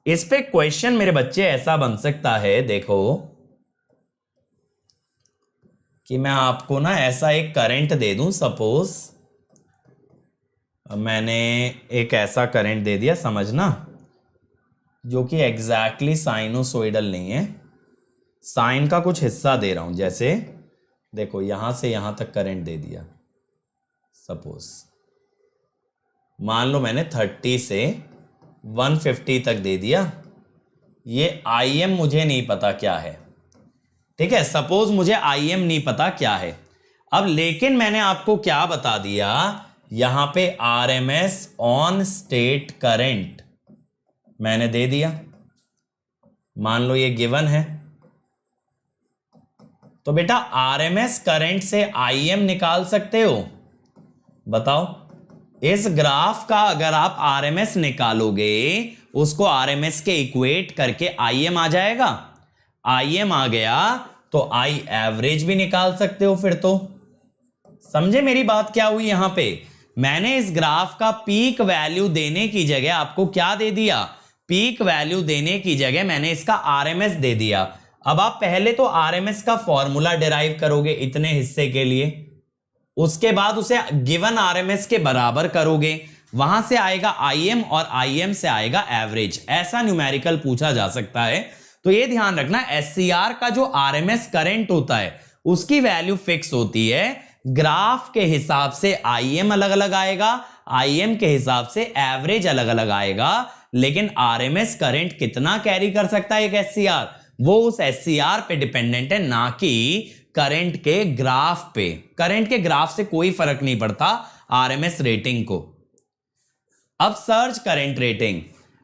इस पे क्वेश्चन मेरे बच्चे ऐसा बन सकता है, देखो कि मैं आपको ना ऐसा एक करंट दे दूं, सपोज मैंने एक ऐसा करंट दे दिया, समझना, जो कि एग्जैक्टली साइनोसोइडल नहीं है, साइन का कुछ हिस्सा दे रहा हूं। जैसे देखो यहां से यहां तक करंट दे दिया, सपोज मान लो मैंने 30 से 150 तक दे दिया। ये IM मुझे नहीं पता क्या है, ठीक है, सपोज मुझे IM नहीं पता क्या है अब, लेकिन मैंने आपको क्या बता दिया, यहां पे RMS ऑन स्टेट करंट मैंने दे दिया, मान लो ये गिवन है। तो बेटा RMS करंट से IM निकाल सकते हो? बताओ, इस ग्राफ का अगर आप RMS निकालोगे, उसको RMS के इक्वेट करके IM आ जाएगा। IM आ गया तो I एवरेज भी निकाल सकते हो फिर तो। समझे मेरी बात क्या हुई? यहां पे मैंने इस ग्राफ का पीक वैल्यू देने की जगह आपको क्या दे दिया? पीक वैल्यू देने की जगह मैंने इसका RMS दे दिया। अब आप पहले तो RMS का फॉर्मूला डिराइव करोगे इतने हिस्से के लिए, उसके बाद उसे गिवन RMS के बराबर करोगे, वहां से आएगा IM और IM से आएगा एवरेज। ऐसा न्यूमेरिकल पूछा जा सकता है। तो ये ध्यान रखना, SCR का जो RMS करंट होता है उसकी वैल्यू फिक्स होती है, ग्राफ के हिसाब से IM अलग अलग आएगा, IM के हिसाब से एवरेज अलग अलग आएगा, लेकिन RMS करंट कितना कैरी कर सकता है एक SCR, वो उस SCR पे डिपेंडेंट है, ना कि करंट के ग्राफ पे। करंट के ग्राफ से कोई फर्क नहीं पड़ता RMS रेटिंग को। अब सर्ज करंट रेटिंग।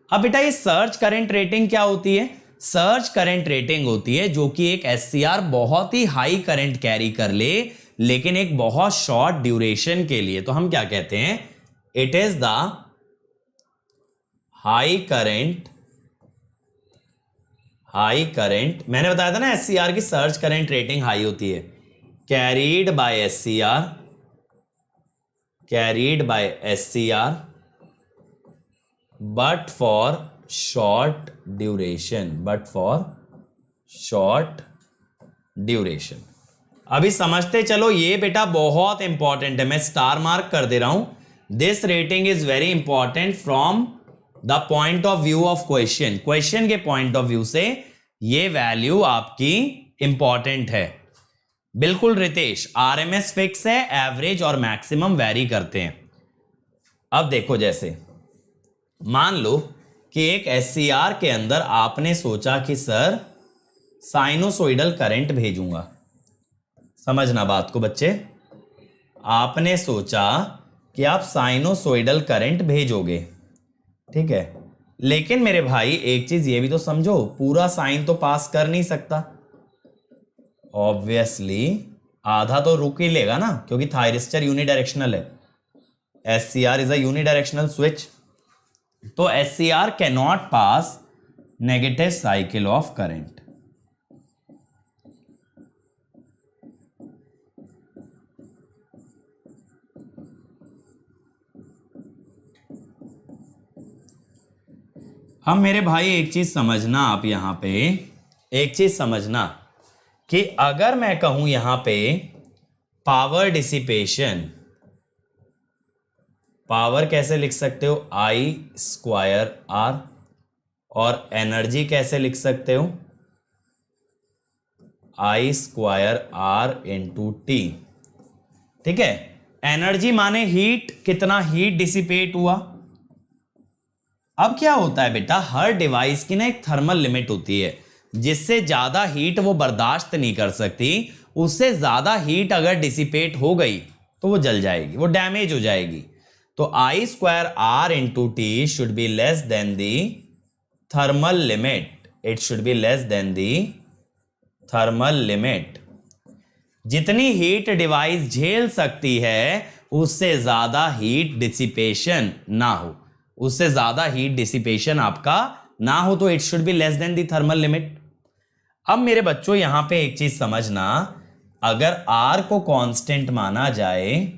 अब बेटा ये सर्ज करंट रेटिंग क्या होती है? सर्ज करंट रेटिंग होती है जो कि एक SCR बहुत ही हाई करंट कैरी कर ले, लेकिन एक बहुत शॉर्ट ड्यूरेशन के लिए। तो हम क्या कहते हैं? It is the high current, मैंने बताया था ना SCR की सर्ज करंट रेटिंग हाई होती है, carried bye SCR but for short duration. अभी समझते चलो, ये बेटा बहुत इंपॉर्टेंट है, मैं स्टार मार्क कर दे रहा हूं। This rating is very important from the point of view of question के पॉइंट ऑफ व्यू से ये वैल्यू आपकी इंपॉर्टेंट है। बिल्कुल रितेश, RMS फिक्स है, एवरेज और मैक्सिमम वैरी करते हैं। अब देखो, जैसे मान लो कि एक SCR के अंदर आपने सोचा कि सर साइनोसोइडल करंट भेजूंगा। समझना बात को बच्चे, आपने सोचा कि आप साइनोसोइडल करंट भेजोगे, ठीक है, लेकिन मेरे भाई एक चीज ये भी तो समझो, पूरा साइन तो पास कर नहीं सकता, ऑब्वियसली आधा तो रुक ही लेगा ना, क्योंकि थायरिस्टर यूनिडायरेक्शनल है, SCR is a unidirectional switch. तो SCR can not pass negative cycle of current. अब मेरे भाई एक चीज समझना, आप यहां पे एक चीज समझना कि अगर मैं कहूं यहां पे पावर डिसिपेशन, पावर कैसे लिख सकते हो? I²R, और एनर्जी कैसे लिख सकते हो? I²R into T। ठीक है, एनर्जी माने हीट, कितना हीट डिसिपेट हुआ। अब क्या होता है बेटा, हर डिवाइस की ना एक थर्मल लिमिट होती है, जिससे ज्यादा हीट वो बर्दाश्त नहीं कर सकती। उससे ज्यादा हीट अगर डिसिपेट हो गई तो वो जल जाएगी, वो डैमेज हो जाएगी। तो I²R into T should be less then the thermal limit, it should be less then the thermal limit. जितनी हीट डिवाइस झेल सकती है उससे ज्यादा हीट डिसिपेशन ना हो, उससे ज्यादा हीट डिसिपेशन आपका ना हो, तो it should be less then the thermal limit. अब मेरे बच्चों यहां पे एक चीज समझना, अगर R को कांस्टेंट माना जाए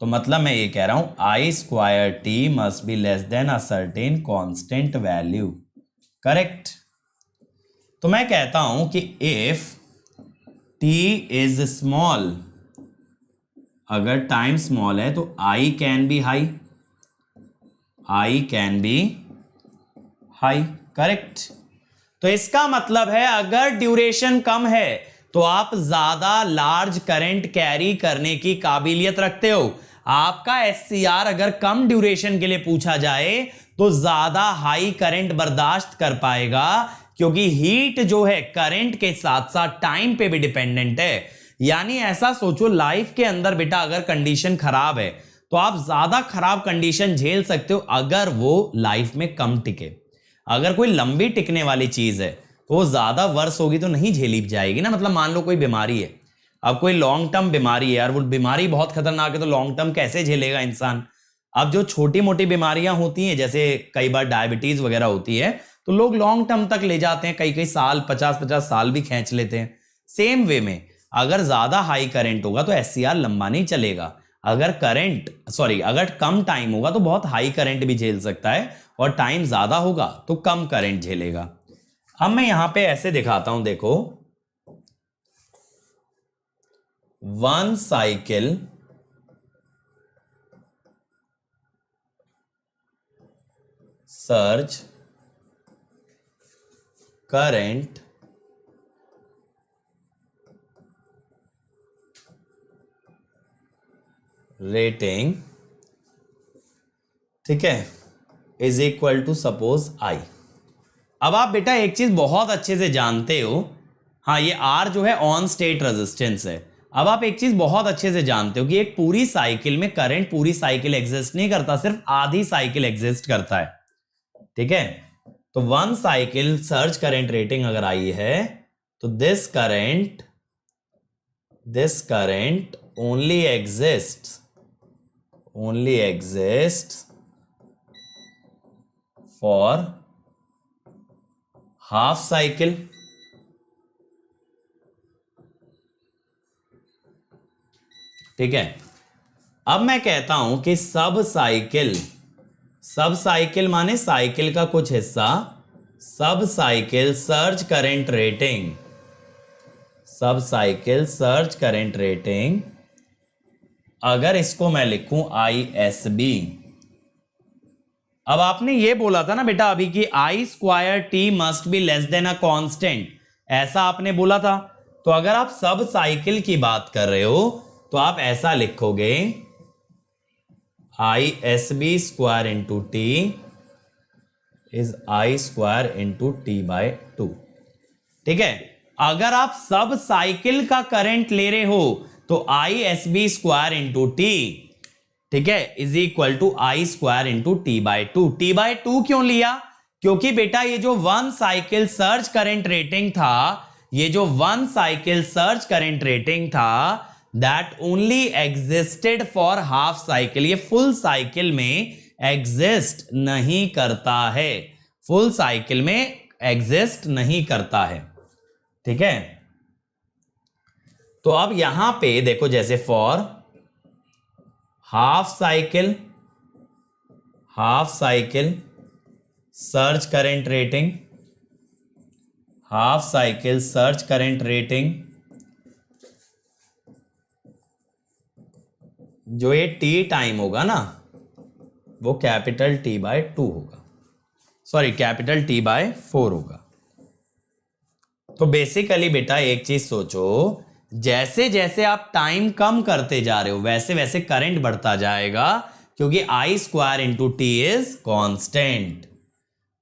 तो मतलब मैं ये कह रहा हूं I²T must be less then a certain constant value, correct. तो मैं कहता हूं कि इफ T इज स्मॉल, अगर टाइम स्मॉल है तो I can be high, I can be high, correct. तो इसका मतलब है अगर ड्यूरेशन कम है तो आप ज्यादा लार्ज करंट कैरी करने की काबिलियत रखते हो। आपका SCR अगर कम ड्यूरेशन के लिए पूछा जाए तो ज्यादा हाई करंट बर्दाश्त कर पाएगा, क्योंकि हीट जो है करंट के साथ साथ टाइम पे भी डिपेंडेंट है। यानी ऐसा सोचो लाइफ के अंदर बेटा अगर कंडीशन खराब है तो आप ज्यादा खराब कंडीशन झेल सकते हो अगर वो लाइफ में कम टिके। अगर कोई लंबी टिकने वाली चीज है तो वो ज्यादा वर्ष होगी तो नहीं झेली जाएगी ना। मतलब मान लो कोई बीमारी है, अब कोई लॉन्ग टर्म बीमारी है यार, वो बीमारी बहुत खतरनाक है तो लॉन्ग टर्म कैसे झेलेगा इंसान। अब जो छोटी मोटी बीमारियां होती हैं जैसे कई बार डायबिटीज वगैरह होती है तो लोग लॉन्ग टर्म तक ले जाते हैं, कई कई साल 50-50 साल भी खींच लेते हैं। सेम वे में अगर ज्यादा हाई करंट होगा तो एससीआर लंबा नहीं चलेगा। अगर कम टाइम होगा तो बहुत हाई करंट भी झेल सकता है और टाइम ज्यादा होगा तो कम करंट झेलेगा। अब मैं यहां पे ऐसे दिखाता हूं, देखो 1 साइकिल सर्ज करंट रेटिंग, ठीक है, is equal to suppose I. अब आप बेटा एक चीज बहुत अच्छे से जानते हो, हाँ ये R जो है ऑन स्टेट रेजिस्टेंस है। अब आप एक चीज बहुत अच्छे से जानते हो कि एक पूरी साइकिल में करंट पूरी साइकिल एग्जिस्ट नहीं करता, सिर्फ आधी साइकिल एग्जिस्ट करता है, ठीक है। तो 1 साइकिल सर्ज करंट रेटिंग अगर आई है तो this current only exist for half cycle, ठीक है। अब मैं कहता हूं कि सब साइकिल माने साइकिल का कुछ हिस्सा, सब साइकिल सर्ज करंट रेटिंग, अगर इसको मैं लिखूं ISB। अब आपने ये बोला था ना बेटा अभी कि I²T must be less then a constant, ऐसा आपने बोला था। तो अगर आप सब साइकिल की बात कर रहे हो तो आप ऐसा लिखोगे ISB² into T is I² into T/2, ठीक है। अगर आप सब साइकिल का करंट ले रहे हो तो ISB² इंटू T, ठीक है, is equal to I² into T/2। T/2 क्यों लिया? क्योंकि बेटा ये जो 1 साइकिल सर्ज करंट रेटिंग था that only existed for half cycle, ये फुल साइकिल में एग्जिस्ट नहीं करता है, फुल साइकिल में एग्जिस्ट नहीं करता है, ठीक है। तो अब यहां पे देखो जैसे for half cycle surge current rating, जो ये T टाइम होगा ना वो कैपिटल T/2 होगा, कैपिटल T/4 होगा। तो बेसिकली बेटा एक चीज सोचो, जैसे जैसे आप टाइम कम करते जा रहे हो वैसे वैसे करंट बढ़ता जाएगा, क्योंकि I² into T is constant.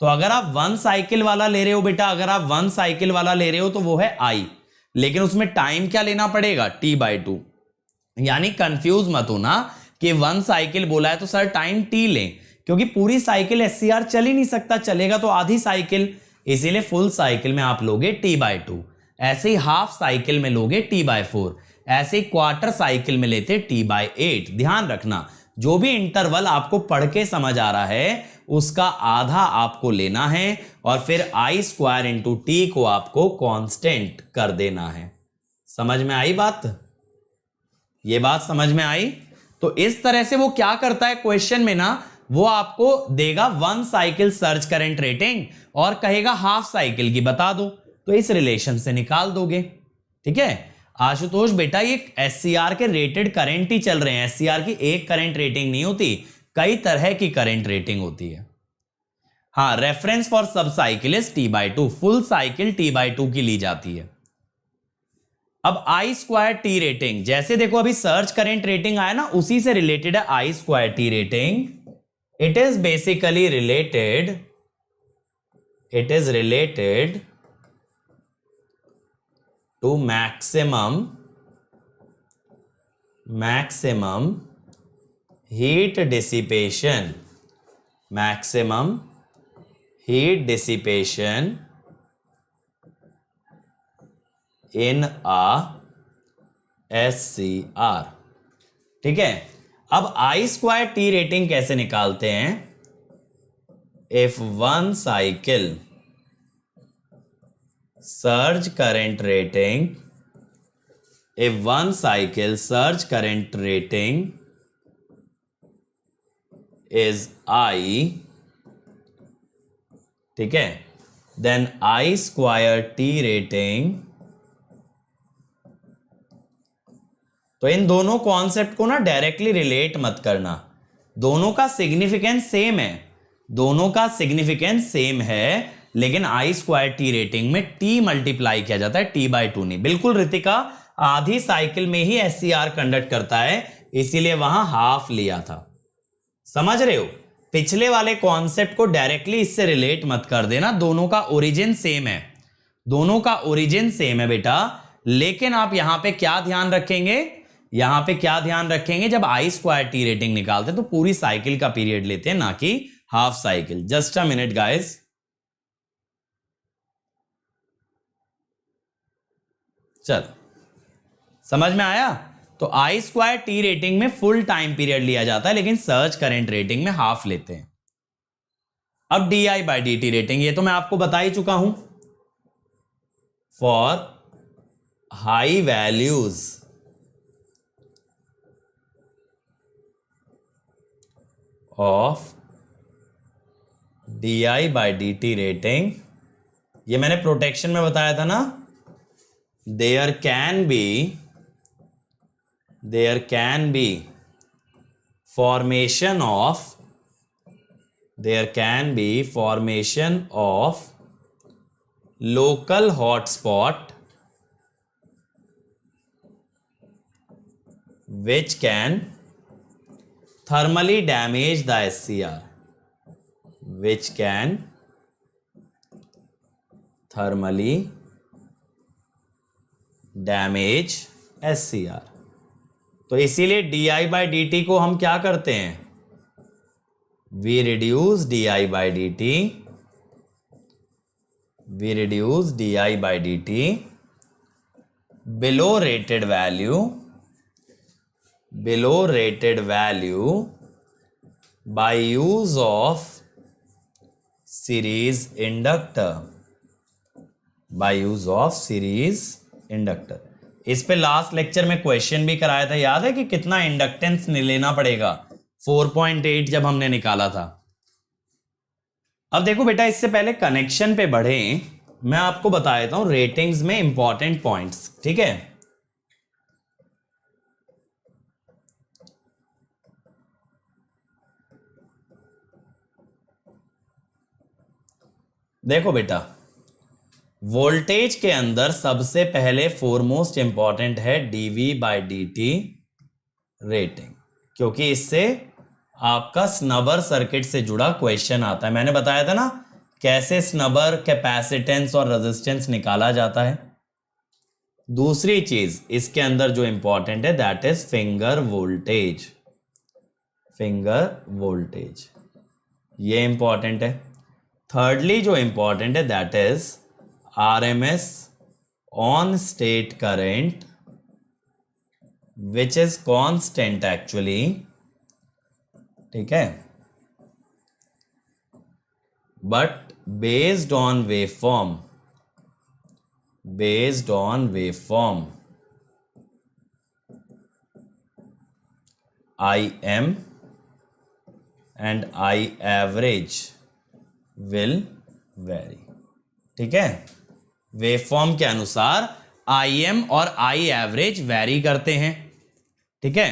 तो अगर आप 1 साइकिल वाला ले रहे हो बेटा, तो वो है I, लेकिन उसमें टाइम क्या लेना पड़ेगा? T/2। यानी कंफ्यूज मत होना कि 1 साइकिल बोला है तो सर टाइम T लें, क्योंकि पूरी साइकिल SCR चल ही नहीं सकता, चलेगा तो आधी साइकिल, इसीलिए फुल साइकिल में आप लोगे T/2, ऐसे ही हाफ साइकिल में लोगे T/4, ऐसे ही क्वार्टर साइकिल में लेते T/8। ध्यान रखना जो भी इंटरवल आपको पढ़ के समझ आ रहा है उसका आधा आपको लेना है और फिर I² इंटू T को आपको कांस्टेंट कर देना है। समझ में आई बात? ये बात समझ में आई? तो इस तरह से वो क्या करता है क्वेश्चन में ना, वो आपको देगा 1 साइकिल सर्ज करंट रेटिंग और कहेगा हाफ साइकिल की बता दो, तो इस रिलेशन से निकाल दोगे, ठीक है। आशुतोष बेटा ये SCR के रेटेड करंट ही चल रहे हैं, SCR की एक करंट रेटिंग नहीं होती, कई तरह की करंट रेटिंग होती है। हाँ, रेफरेंस फॉर सब cycle is T/2, full cycle T/2 की ली जाती है। अब I² T रेटिंग, जैसे देखो अभी सर्च करंट रेटिंग आया ना, उसी से रिलेटेड है I² T rating. It is basically related to maximum heat dissipation, maximum heat dissipation in a SCR। ठीक है, अब I स्क्वायर टी रेटिंग कैसे निकालते हैं? If one cycle surge current rating, if one cycle surge current rating is I, ठीक है, then I square T rating। तो इन दोनों कॉन्सेप्ट को ना डायरेक्टली रिलेट मत करना, दोनों का सिग्निफिकेंस सेम है, दोनों का सिग्निफिकेंस सेम है, लेकिन आई स्क्वायर टी रेटिंग में टी मल्टीप्लाई किया जाता है, टी बाय टू नहीं। बिल्कुल रितिका, आधी साइकिल में ही एससीआर कंडक्ट करता है, इसीलिए वहां हाफ लिया था। समझ रहे हो? पिछले वाले कॉन्सेप्ट को डायरेक्टली इससे रिलेट मत कर देना, दोनों का ओरिजिन सेम है, दोनों का ओरिजिन सेम है बेटा। लेकिन आप यहां पे क्या ध्यान रखेंगे, यहां पे क्या ध्यान रखेंगे, जब आई स्क्वायर टी रेटिंग निकालते हैं तो पूरी साइकिल का पीरियड लेते हैं, ना कि half cycle. Just a minute guys, चलो समझ में आया? तो आई स्क्वायर टी रेटिंग में फुल टाइम पीरियड लिया जाता है, लेकिन सर्ज करंट रेटिंग में हाफ लेते हैं। अब D I by D T rating, ये तो मैं आपको बता ही चुका हूं। For high values of D I by D T rating, ये मैंने प्रोटेक्शन में बताया था ना, there can be formation of local hotspot which can thermally damage the SCR, which can thermally damage SCR। तो इसीलिए di by dt को हम क्या करते हैं, we reduce di by dt below rated value by use of series inductor, इस पे last lecture में क्वेश्चन भी कराया था, याद है कि कितना इंडक्टेंस लेना पड़ेगा, 4.8 जब हमने निकाला था। अब देखो बेटा, इससे पहले कनेक्शन पे बढ़े, मैं आपको बता देता हूं रेटिंग्स में इंपॉर्टेंट पॉइंट्स। ठीक है, देखो बेटा, वोल्टेज के अंदर सबसे पहले फोरमोस्ट इंपॉर्टेंट है DV by D T rating, क्योंकि इससे आपका स्नबर सर्किट से जुड़ा क्वेश्चन आता है। मैंने बताया था ना कैसे स्नबर कैपेसिटेंस और रेजिस्टेंस निकाला जाता है। दूसरी चीज इसके अंदर जो इंपॉर्टेंट है दैट इज फिंगर वोल्टेज, ये इंपॉर्टेंट है। थर्डली जो इंपॉर्टेंट है that is RMS on state current which is constant actually. ठीक है, but based on waveform IM and I average will vary। ठीक है, वेवफॉर्म के अनुसार IM और I एवरेज वेरी करते हैं। ठीक है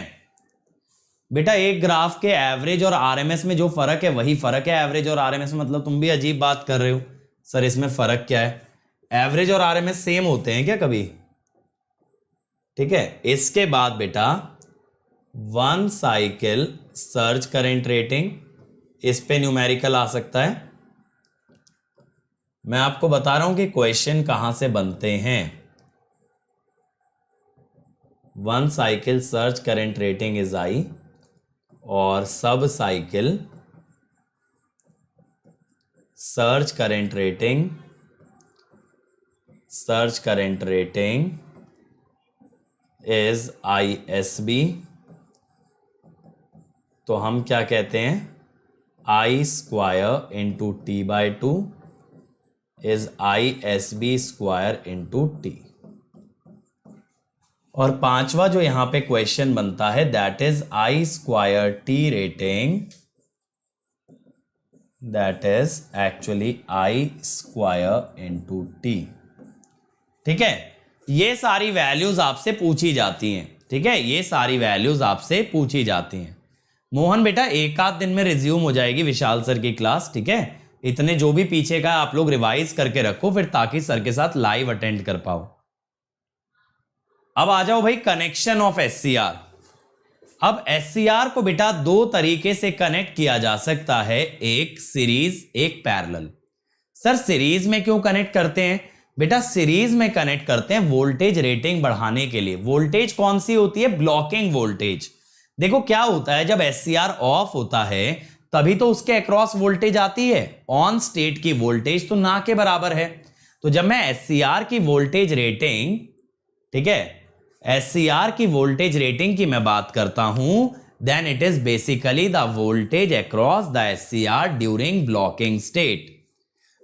बेटा, एक ग्राफ के एवरेज और RMS में जो फर्क है वही फर्क है एवरेज और RMS में। मतलब तुम भी अजीब बात कर रहे हो सर, इसमें फर्क क्या है? एवरेज और RMS सेम होते हैं क्या कभी? ठीक है, इसके बाद बेटा one cycle surge current rating, इस पे न्यूमेरिकल आ सकता है। मैं आपको बता रहा हूं कि क्वेश्चन कहां से बनते हैं। One cycle surge current rating is I और सब cycle surge current rating is ISB। तो हम क्या कहते हैं, I square into T/2 is ISB square into T। और पांचवा जो यहां पे क्वेश्चन बनता है that is I square T rating, that is actually I square into T। ठीक है, ये सारी वैल्यूज आपसे पूछी जाती हैं। ठीक है, ये सारी वैल्यूज आपसे पूछी जाती हैं। मोहन बेटा एक आध दिन में रिज्यूम हो जाएगी विशाल सर की क्लास। ठीक है, इतने जो भी पीछे का आप लोग रिवाइज करके रखो फिर, ताकि सर के साथ लाइव अटेंड कर पाओ। अब आ जाओ भाई कनेक्शन ऑफ SCR। अब SCR को बेटा दो तरीके से कनेक्ट किया जा सकता है, एक सीरीज एक पैरेलल। सर सीरीज में क्यों कनेक्ट करते हैं? बेटा सीरीज में कनेक्ट करते हैं वोल्टेज रेटिंग बढ़ाने के लिए। वोल्टेज कौन सी होती है? Blocking voltage. देखो क्या होता है, जब SCR ऑफ होता है तभी तो उसके अक्रॉस वोल्टेज आती है, ऑन स्टेट की वोल्टेज तो ना के बराबर है। तो जब मैं SCR की वोल्टेज रेटिंग, ठीक है, SCR की वोल्टेज रेटिंग की मैं बात करता हूं, then it is basically the voltage across the SCR during blocking state.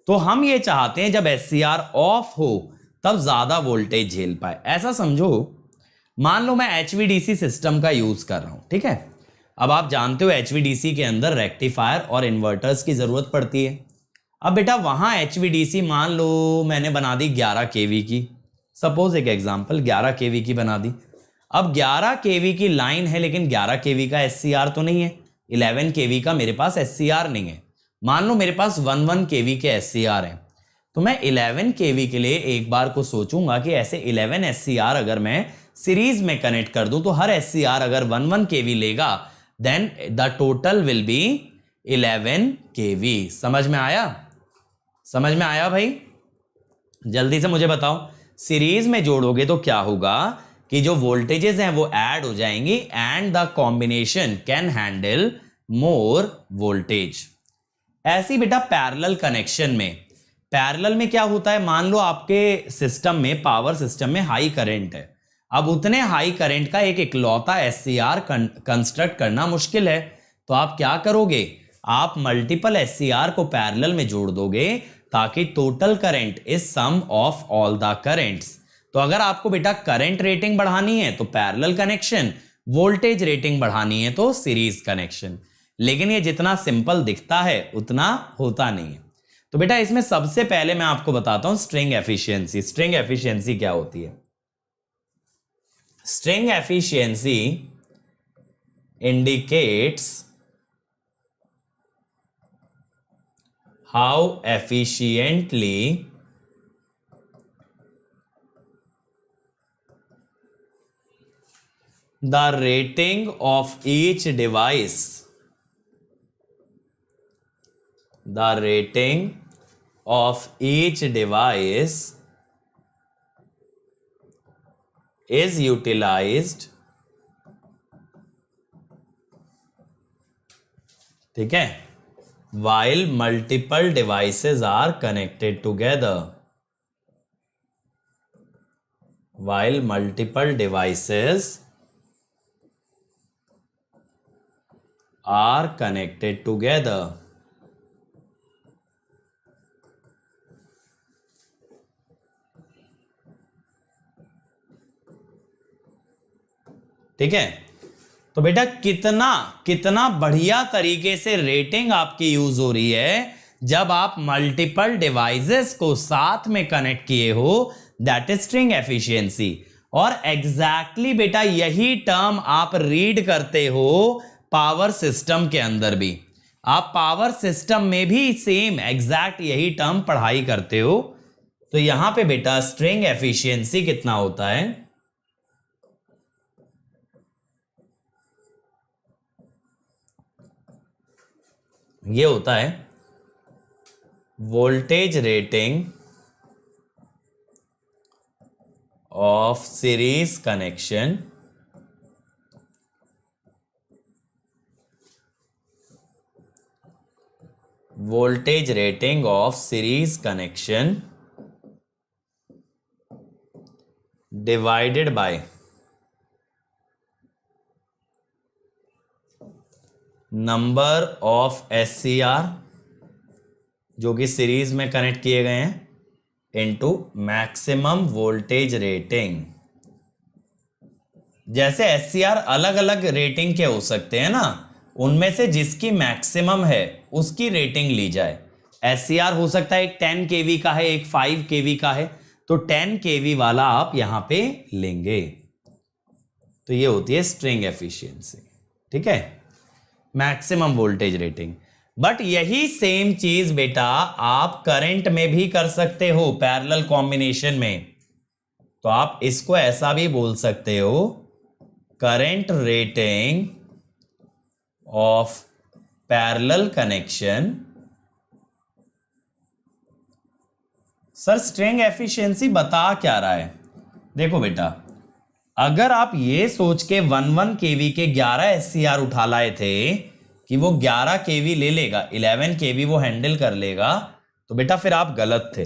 तो हम ये चाहते हैं जब SCR ऑफ हो तब ज्यादा वोल्टेज झेल पाए। ऐसा समझो, मान लो मैं HVDC सिस्टम का यूज कर रहा हूं। ठीक है, अब आप जानते हो HVDC के अंदर रेक्टिफायर और इन्वर्टर्स की जरूरत पड़ती है। अब बेटा वहां HVDC मान लो मैंने बना दी 11 kV की, सपोज एक एग्जांपल 11 kV की बना दी। अब 11 kV की लाइन है लेकिन 11 kV का SCR तो नहीं है, 11 kV का मेरे पास SCR नहीं है। मान लो मेरे पास 11 kV के SCR हैं, तो मैं 11 kV के लिए एक बार को सोचूंगा कि ऐसे 11 SCR अगर मैं सीरीज में कनेक्ट कर दूं तो हर SCR अगर 11 kV लेगा then the total will be 11 kV। समझ में आया? समझ में आया भाई? जल्दी से मुझे बताओ, सीरीज में जोड़ोगे तो क्या होगा कि जो वोल्टेजेस हैं वो ऐड हो जाएंगी and the combination can handle more voltage. ऐसी बेटा पैरेलल कनेक्शन में, पैरेलल में क्या होता है, मान लो आपके सिस्टम में, पावर सिस्टम में हाई करंट है। अब उतने हाई करंट का एक इकलौता SCR कंस्ट्रक्ट करना मुश्किल है, तो आप क्या करोगे, आप मल्टीपल SCR को पैरेलल में जोड़ दोगे ताकि total current is sum of all the currents. तो अगर आपको बेटा करंट रेटिंग बढ़ानी है तो पैरेलल कनेक्शन, वोल्टेज रेटिंग बढ़ानी है तो सीरीज कनेक्शन। लेकिन ये जितना सिंपल दिखता है उतना होता नहीं है। तो बेटा इसमें सबसे पहले मैं आपको बताता हूं स्ट्रिंग एफिशिएंसी। स्ट्रिंग एफिशिएंसी क्या होती है? String efficiency indicates how efficiently the rating of each device, the rating of each device is utilized, ठीक है, while multiple devices are connected together, while multiple devices are connected together। ठीक है, तो बेटा कितना कितना बढ़िया तरीके से रेटिंग आपकी यूज हो रही है जब आप मल्टीपल डिवाइसेस को साथ में कनेक्ट किए हो, दैट इज स्ट्रिंग एफिशिएंसी। और एग्जैक्टली बेटा यही टर्म आप रीड करते हो पावर सिस्टम के अंदर भी। आप पावर सिस्टम में भी सेम एग्जैक्ट यही टर्म पढ़ाई करते हो। तो यहां पे बेटा स्ट्रिंग एफिशिएंसी कितना होता है? ये होता है voltage rating of series connection voltage rating of series connection divided by number of SCR जो कि सीरीज में कनेक्ट किए गए हैं इनटू मैक्सिमम वोल्टेज रेटिंग। जैसे SCR अलग अलग रेटिंग के हो सकते हैं ना, उनमें से जिसकी मैक्सिमम है उसकी रेटिंग ली जाए। SCR हो सकता है एक 10 kV का है, एक 5 kV का है, तो 10 kV वाला आप यहां पे लेंगे। तो ये होती है स्ट्रिंग एफिशिएंसी, ठीक है, मैक्सिमम वोल्टेज रेटिंग। बट यही सेम चीज बेटा आप करंट में भी कर सकते हो पैरेलल कॉम्बिनेशन में। तो आप इसको ऐसा भी बोल सकते हो, current rating of parallel connection. Sir string efficiency बता क्या रहा है? देखो बेटा, अगर आप ये सोच के 11 kV के 11 SCR उठा लाए थे कि वो 11 kV ले लेगा, 11 kV वो हैंडल कर लेगा, तो बेटा फिर आप गलत थे।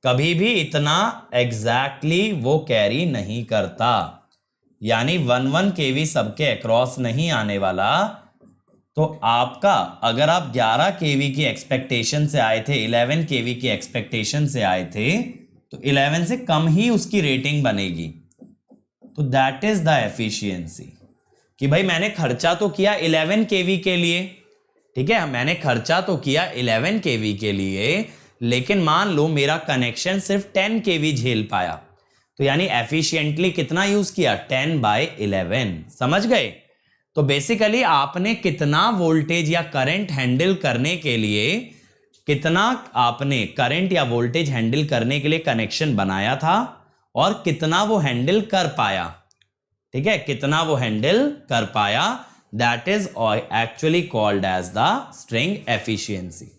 कभी भी इतना एग्जैक्टली वो कैरी नहीं करता, यानी 11 kV सबके अक्रॉस नहीं आने वाला। तो आपका अगर आप 11 kV की एक्सपेक्टेशन से आए थे, 11 kV की एक्सपेक्टेशन से आए थे, तो 11 से कम ही उसकी रेटिंग बनेगी। तो दैट इज द एफिशिएंसी कि भाई मैंने खर्चा तो किया 11 kV के लिए, ठीक है, मैंने खर्चा तो किया 11 kV के लिए, लेकिन मान लो मेरा कनेक्शन सिर्फ 10 kV झेल पाया, तो यानी एफिशिएंटली कितना यूज किया? 10/11। समझ गए? तो बेसिकली आपने कितना वोल्टेज या करंट हैंडल करने के लिए, कितना आपने करंट या वोल्टेज हैंडल करने के लिए कनेक्शन बनाया था और कितना वो हैंडल कर पाया, ठीक है, कितना वो हैंडल कर पाया, that is actually called as the string efficiency.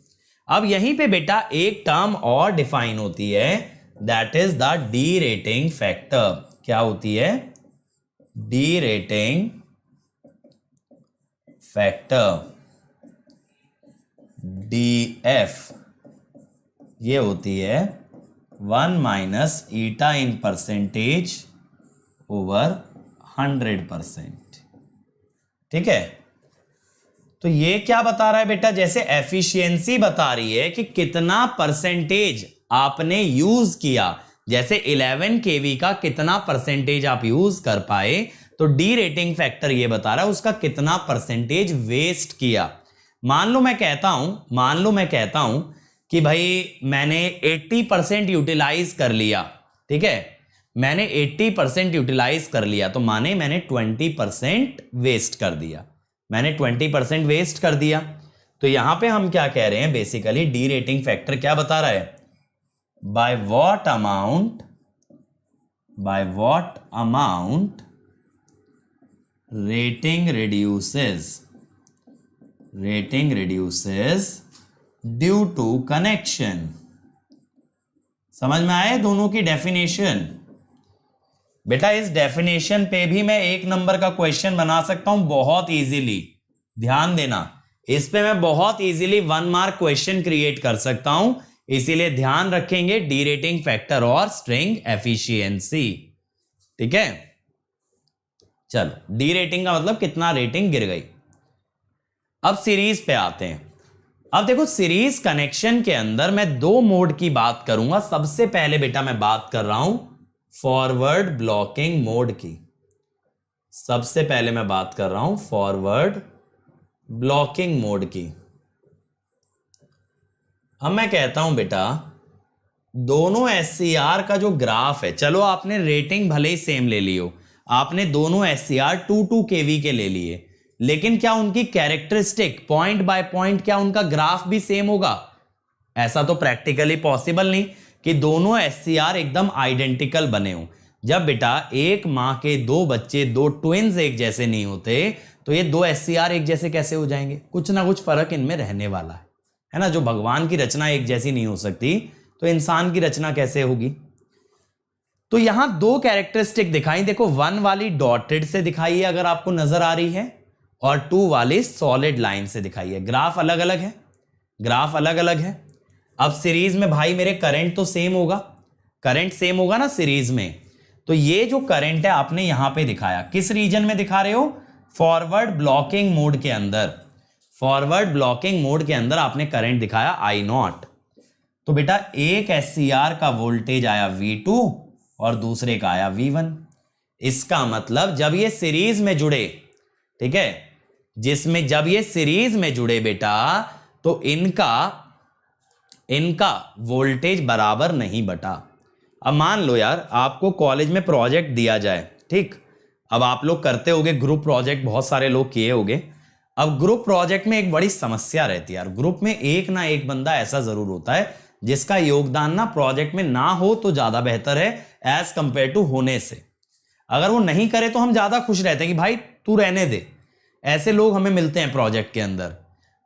अब यहीं पे बेटा एक टर्म और डिफाइन होती है, that is the D rating factor. क्या होती है? डी रेटिंग फैक्टर, DF, ये होती है 1 minus eta in percentage over 100%, ठीक है। तो ये क्या बता रहा है बेटा? जैसे एफिशिएंसी बता रही है कि कितना परसेंटेज आपने यूज किया, जैसे 11 kV का कितना परसेंटेज आप यूज कर पाए, तो डी रेटिंग फैक्टर ये बता रहा है उसका कितना परसेंटेज वेस्ट किया। मान लो मैं कहता हूं कि भाई मैंने 80% यूटिलाइज कर लिया, ठीक है, मैंने 80% यूटिलाइज कर लिया, तो माने मैंने 20% वेस्ट कर दिया, मैंने 20% वेस्ट कर दिया। तो यहां पे हम क्या कह रहे हैं? बेसिकली डी रेटिंग फैक्टर क्या बता रहा है? By what amount rating reduces due to connection. समझ में आए दोनों की डेफिनेशन? बेटा इस डेफिनेशन पे भी मैं 1 नंबर का क्वेश्चन बना सकता हूं बहुत इजीली, ध्यान देना, इस पे मैं बहुत इजीली 1 मार्क क्वेश्चन क्रिएट कर सकता हूं, इसीलिए ध्यान रखेंगे डी रेटिंग फैक्टर और स्ट्रिंग एफिशिएंसी, ठीक है। चलो, डी रेटिंग का मतलब कितना रेटिंग गिर गई। अब सीरीज पे आते हैं। अब देखो सीरीज कनेक्शन के अंदर मैं 2 मोड की बात करूंगा। सबसे पहले बेटा मैं बात कर रहा हूं फॉरवर्ड ब्लॉकिंग मोड की। सबसे पहले मैं बात कर रहा हूं फॉरवर्ड ब्लॉकिंग मोड की। अब मैं कहता हूं बेटा दोनों SCR का जो ग्राफ है, चलो आपने रेटिंग भले ही सेम ले ली हो, आपने दोनों SCR 2 kV के ले लिए, लेकिन क्या उनकी कैरेक्टरिस्टिक पॉइंट बाय पॉइंट क्या उनका ग्राफ भी सेम होगा? ऐसा तो प्रैक्टिकली पॉसिबल नहीं कि दोनों SCR एकदम आइडेंटिकल बने हो। जब बेटा एक मां के 2 बच्चे, 2 ट्विन्स एक जैसे नहीं होते, तो ये 2 SCR एक जैसे कैसे हो जाएंगे? कुछ ना कुछ फर्क इनमें रहने वाला है ना। जो भगवान की रचना एक जैसी नहीं हो सकती, तो इंसान की रचना कैसे होगी? तो यहां 2 कैरेक्टरिस्टिक दिखाई, देखो 1 वाली डॉटेड से दिखाई है अगर आपको नजर आ रही है, और 2 वाली सॉलिड लाइन से दिखाई है। ग्राफ अलग अलग है, ग्राफ अलग अलग है। अब सीरीज में भाई मेरे करंट तो सेम होगा, करंट सेम होगा ना सीरीज में। तो ये जो करंट है आपने यहां पे दिखाया, किस रीजन में दिखा रहे हो? फॉरवर्ड ब्लॉकिंग मोड के अंदर। फॉरवर्ड ब्लॉकिंग मोड के अंदर आपने करंट दिखाया आई नॉट। तो बेटा एक SCR का वोल्टेज आया V2 और दूसरे का आया V1। इसका मतलब जब ये सीरीज में जुड़े, ठीक है, जिसमें जब ये सीरीज में जुड़े बेटा, तो इनका वोल्टेज बराबर नहीं बटा। अब मान लो यार आपको कॉलेज में प्रोजेक्ट दिया जाए, ठीक, अब आप लोग करते होगे ग्रुप प्रोजेक्ट, बहुत सारे लोग किए होंगे। अब ग्रुप प्रोजेक्ट में एक बड़ी समस्या रहती है यार, ग्रुप में एक ना एक बंदा ऐसा जरूर होता है जिसका योगदान ना प्रोजेक्ट में ना हो तो ज्यादा बेहतर है एज कंपेयर टू होने से। अगर वो नहीं करे तो हम ज्यादा खुश रहते हैं कि भाई तू रहने दे। ऐसे लोग हमें मिलते हैं प्रोजेक्ट के अंदर।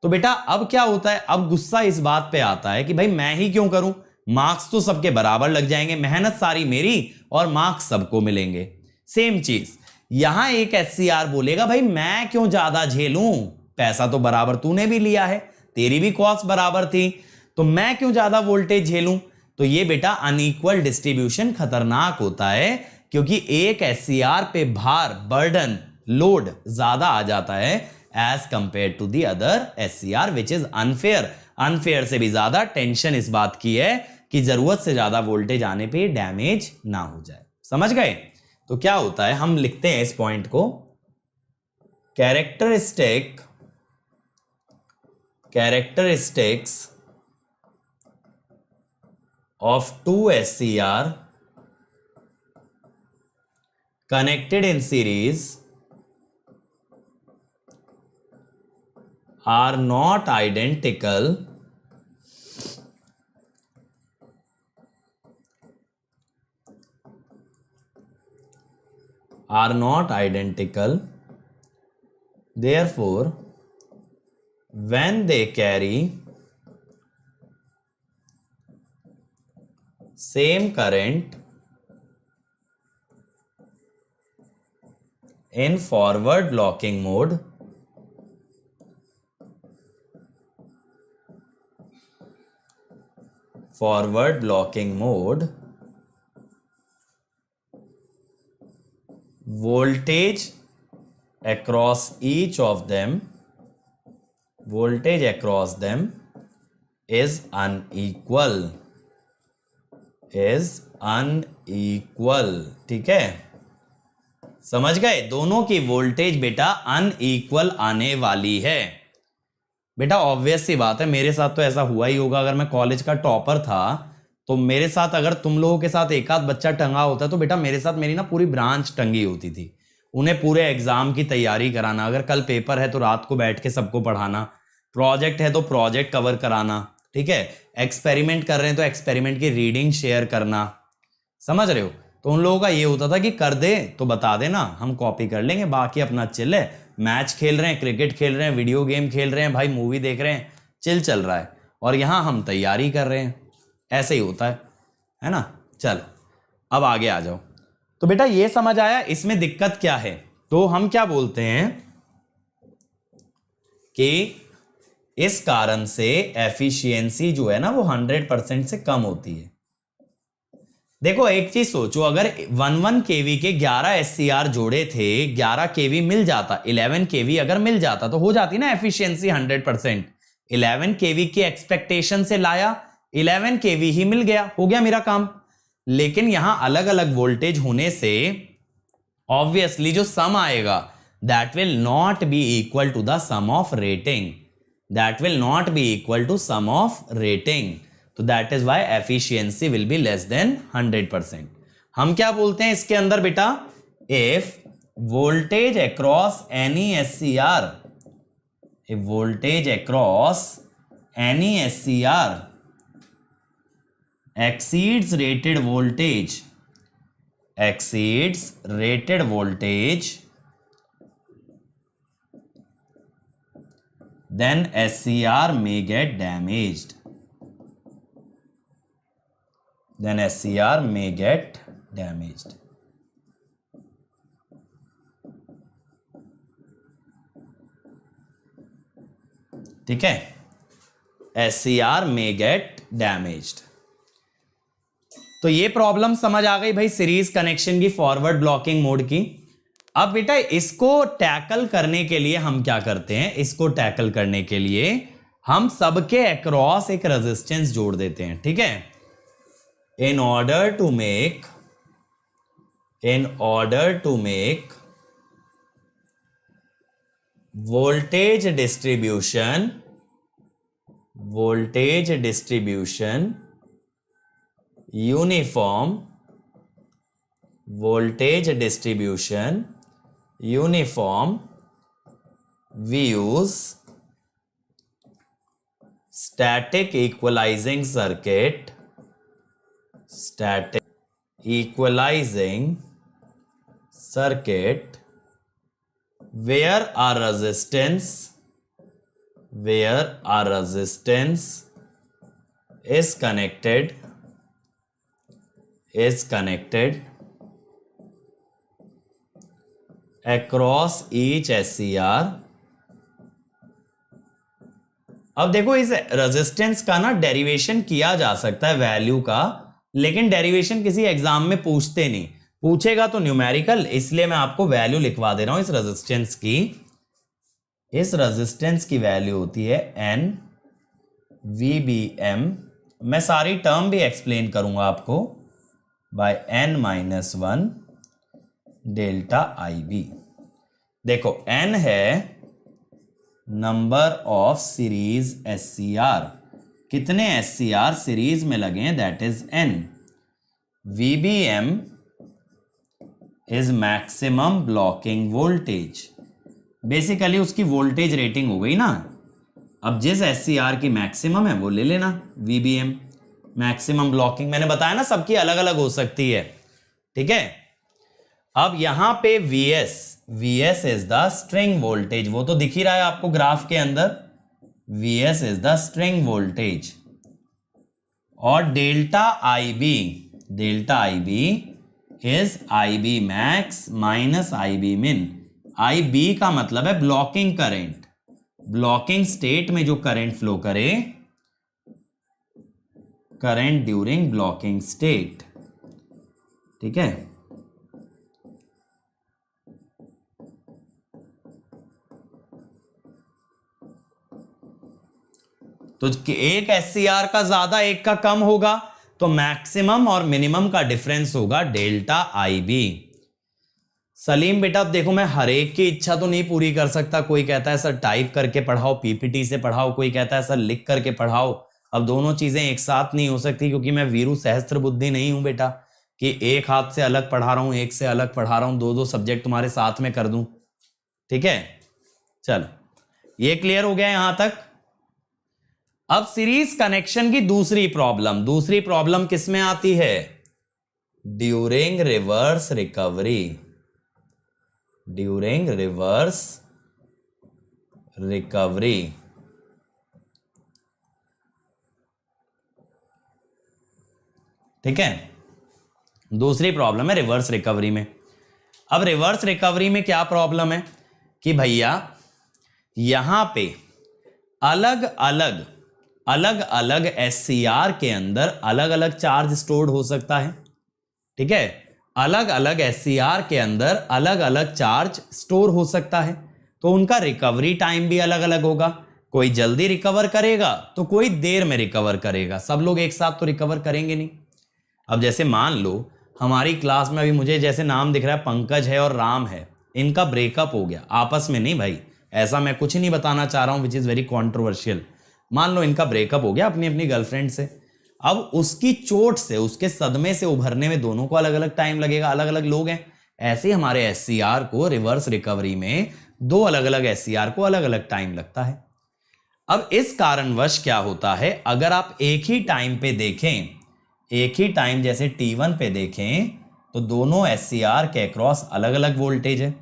तो बेटा अब क्या होता है, अब गुस्सा इस बात पे आता है कि भाई मैं ही क्यों करूं, मार्क्स तो सबके बराबर लग जाएंगे, मेहनत सारी मेरी और मार्क्स सबको मिलेंगे। सेम चीज यहां एक SCR बोलेगा भाई मैं क्यों ज्यादा झेलूं, पैसा तो बराबर तूने भी लिया है, तेरी भी कॉस्ट बराबर थी, तो मैं क्यों ज्यादा वोल्टेज झेलूं। तो ये बेटा अनइक्वल डिस्ट्रीब्यूशन खतरनाक होता है, क्योंकि एक SCR पे भार, बर्डन, लोड ज्यादा आ जाता है as compare to the other SCR which is unfair. Unfair से भी ज्यादा टेंशन इस बात की है कि जरूरत से ज्यादा वोल्टेज आने पे डैमेज ना हो जाए। समझ गए? तो क्या होता है, हम लिखते हैं इस पॉइंट को, characteristics of two SCR connected in series are not identical therefore when they carry same current in forward blocking mode, voltage across each of them is unequal, ठीक है? समझ गए? दोनों की वोल्टेज बेटा अनइक्वल आने वाली है। बेटा ऑब्वियस सी बात है, मेरे साथ तो ऐसा हुआ ही होगा। अगर मैं कॉलेज का टॉपर था तो मेरे साथ, अगर तुम लोगों के साथ एक आध बच्चा टंगा होता तो बेटा मेरे साथ मेरी ना पूरी ब्रांच टंगी होती थी। उन्हें पूरे एग्जाम की तैयारी कराना, अगर कल पेपर है तो रात को बैठ के सबको पढ़ाना, प्रोजेक्ट है तो प्रोजेक्ट कवर कराना, ठीक है, एक्सपेरिमेंट कर रहे हैं तो एक्सपेरिमेंट की रीडिंग शेयर करना। समझ रहे हो? तो उन लोगों का ये होता था कि कर दे तो बता देना, हम कॉपी कर लेंगे, बाकी अपना चिल है, मैच खेल रहे हैं, क्रिकेट खेल रहे हैं, वीडियो गेम खेल रहे हैं, भाई मूवी देख रहे हैं, चिल चल रहा है, और यहां हम तैयारी कर रहे हैं। ऐसे ही होता है ना? चलो अब आगे आ जाओ। तो बेटा ये समझ आया इसमें दिक्कत क्या है। तो हम क्या बोलते हैं कि इस कारण से एफिशिएंसी जो है ना वो 100% से कम होती है। देखो एक चीज सोचो, अगर 11 kV के 11 SCR जोड़े थे, 11 kV मिल जाता, 11 kV अगर मिल जाता तो हो जाती ना एफिशिएंसी 100%। 11 kV की एक्सपेक्टेशन से लाया, 11 kV ही मिल गया, हो गया मेरा काम। लेकिन यहां अलग अलग वोल्टेज होने से ऑब्वियसली जो सम आएगा that will not be equal to the sum of rating, तो that is why efficiency will be less than 100%। हम क्या बोलते हैं इसके अंदर बेटा, if voltage across any SCR, exceeds rated voltage, then SCR may get damaged. ठीक है? SCR may get damaged। तो ये प्रॉब्लम समझ आ गई भाई सीरीज कनेक्शन की, फॉरवर्ड ब्लॉकिंग मोड की। अब बेटा इसको टैकल करने के लिए हम क्या करते हैं, इसको टैकल करने के लिए हम सबके अक्रॉस एक रेजिस्टेंस जोड़ देते हैं, ठीक है। In order to make voltage distribution uniform, we use static equalizing circuit, where our resistance is connected across each SCR। अब देखो इस रेजिस्टेंस का ना डेरिवेशन किया जा सकता है वैल्यू का, लेकिन डेरिवेशन किसी एग्जाम में पूछते नहीं, पूछेगा तो न्यूमेरिकल, इसलिए मैं आपको वैल्यू लिखवा दे रहा हूं इस रेजिस्टेंस की। इस रेजिस्टेंस की वैल्यू होती है N VBM, मैं सारी टर्म भी एक्सप्लेन करूंगा आपको, बाय N-1 डेल्टा IB। देखो N है नंबर ऑफ सीरीज SCR, कितने SCR सीरीज में लगे हैं, that is N। VBM is maximum blocking voltage, basically उसकी वोल्टेज रेटिंग हो गई ना। अब जिस SCR की मैक्सिमम है वो ले लेना, VBM मैक्सिमम ब्लॉकिंग। मैंने बताया ना सबकी अलग अलग हो सकती है, ठीक है। अब यहां पे VS is the string voltage, वो तो दिख ही रहा है आपको ग्राफ के अंदर, VS is the string voltage. और delta IB is IB max minus IB min. IB का मतलब है ब्लॉकिंग करंट, ब्लॉकिंग स्टेट में जो करंट फ्लो करे, करंट ड्यूरिंग ब्लॉकिंग स्टेट, ठीक है। तो एक SCR का ज्यादा एक का कम होगा तो मैक्सिमम और मिनिमम का डिफरेंस होगा डेल्टा IB। सलीम बेटा अब देखो मैं हर एक की इच्छा तो नहीं पूरी कर सकता, कोई कहता है सर टाइप करके पढ़ाओ, PPT से पढ़ाओ, कोई कहता है सर लिख करके पढ़ाओ। अब दोनों चीजें एक साथ नहीं हो सकती, क्योंकि मैं वीरू सहस्त्र बुद्धि नहीं हूं बेटा कि एक हाथ से अलग पढ़ा रहा हूं, एक से अलग पढ़ा रहा हूं, दो सब्जेक्ट तुम्हारे साथ में कर दूं, ठीक है। चलो ये क्लियर हो गया यहां तक। अब सीरीज कनेक्शन की दूसरी प्रॉब्लम किस में आती है, ड्यूरिंग रिवर्स रिकवरी। ठीक है, दूसरी प्रॉब्लम है रिवर्स रिकवरी में। अब रिवर्स रिकवरी में क्या प्रॉब्लम है कि भैया यहां पे अलग अलग SCR के अंदर अलग अलग चार्ज स्टोर्ड हो सकता है, ठीक है। अलग अलग SCR के अंदर अलग अलग चार्ज स्टोर हो सकता है, तो उनका रिकवरी टाइम भी अलग अलग होगा। कोई जल्दी रिकवर करेगा तो कोई देर में रिकवर करेगा, सब लोग एक साथ तो रिकवर करेंगे नहीं। अब जैसे मान लो हमारी क्लास में अभी मुझे जैसे नाम दिख रहा है पंकज है और राम है, इनका ब्रेकअप हो गया, आपस में नहीं भाई, ऐसा मैं कुछ नहीं बताना चाह रहा हूं विच इज वेरी कॉन्ट्रोवर्शियल। मान लो इनका ब्रेकअप हो गया अपनी अपनी गर्लफ्रेंड से, अब उसकी चोट से, उसके सदमे से उभरने में दोनों को अलग अलग टाइम लगेगा, अलग अलग लोग हैं। ऐसे ही हमारे SCR को रिवर्स रिकवरी में दो अलग अलग SCR को अलग अलग टाइम लगता है। अब इस कारणवश क्या होता है, अगर आप एक ही टाइम पे देखें, एक ही टाइम जैसे T1 पे देखें, तो दोनों SCR के अक्रॉस अलग अलग वोल्टेज है।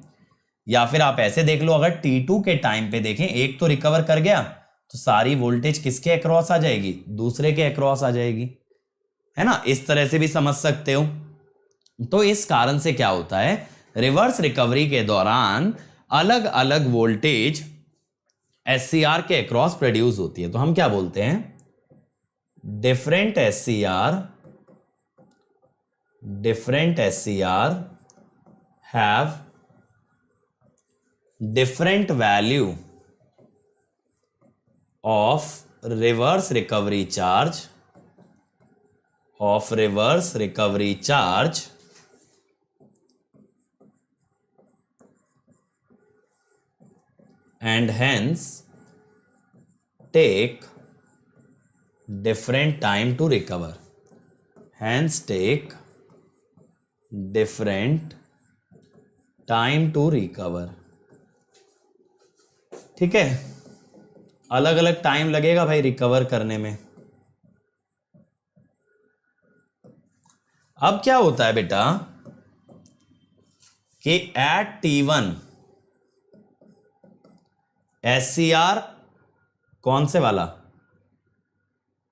या फिर आप ऐसे देख लो, अगर T2 के टाइम पे देखें, एक तो रिकवर कर गया तो सारी वोल्टेज किसके अक्रॉस आ जाएगी, दूसरे के अक्रॉस आ जाएगी, है ना। इस तरह से भी समझ सकते हो। तो इस कारण से क्या होता है, रिवर्स रिकवरी के दौरान अलग अलग वोल्टेज SCR के अक्रॉस प्रोड्यूस होती है, तो हम क्या बोलते हैं, different SCR have different value of reverse recovery charge and hence take different time to recover. ठीक है, अलग अलग टाइम लगेगा भाई रिकवर करने में। अब क्या होता है बेटा कि एट T1 SCR कौन से वाला,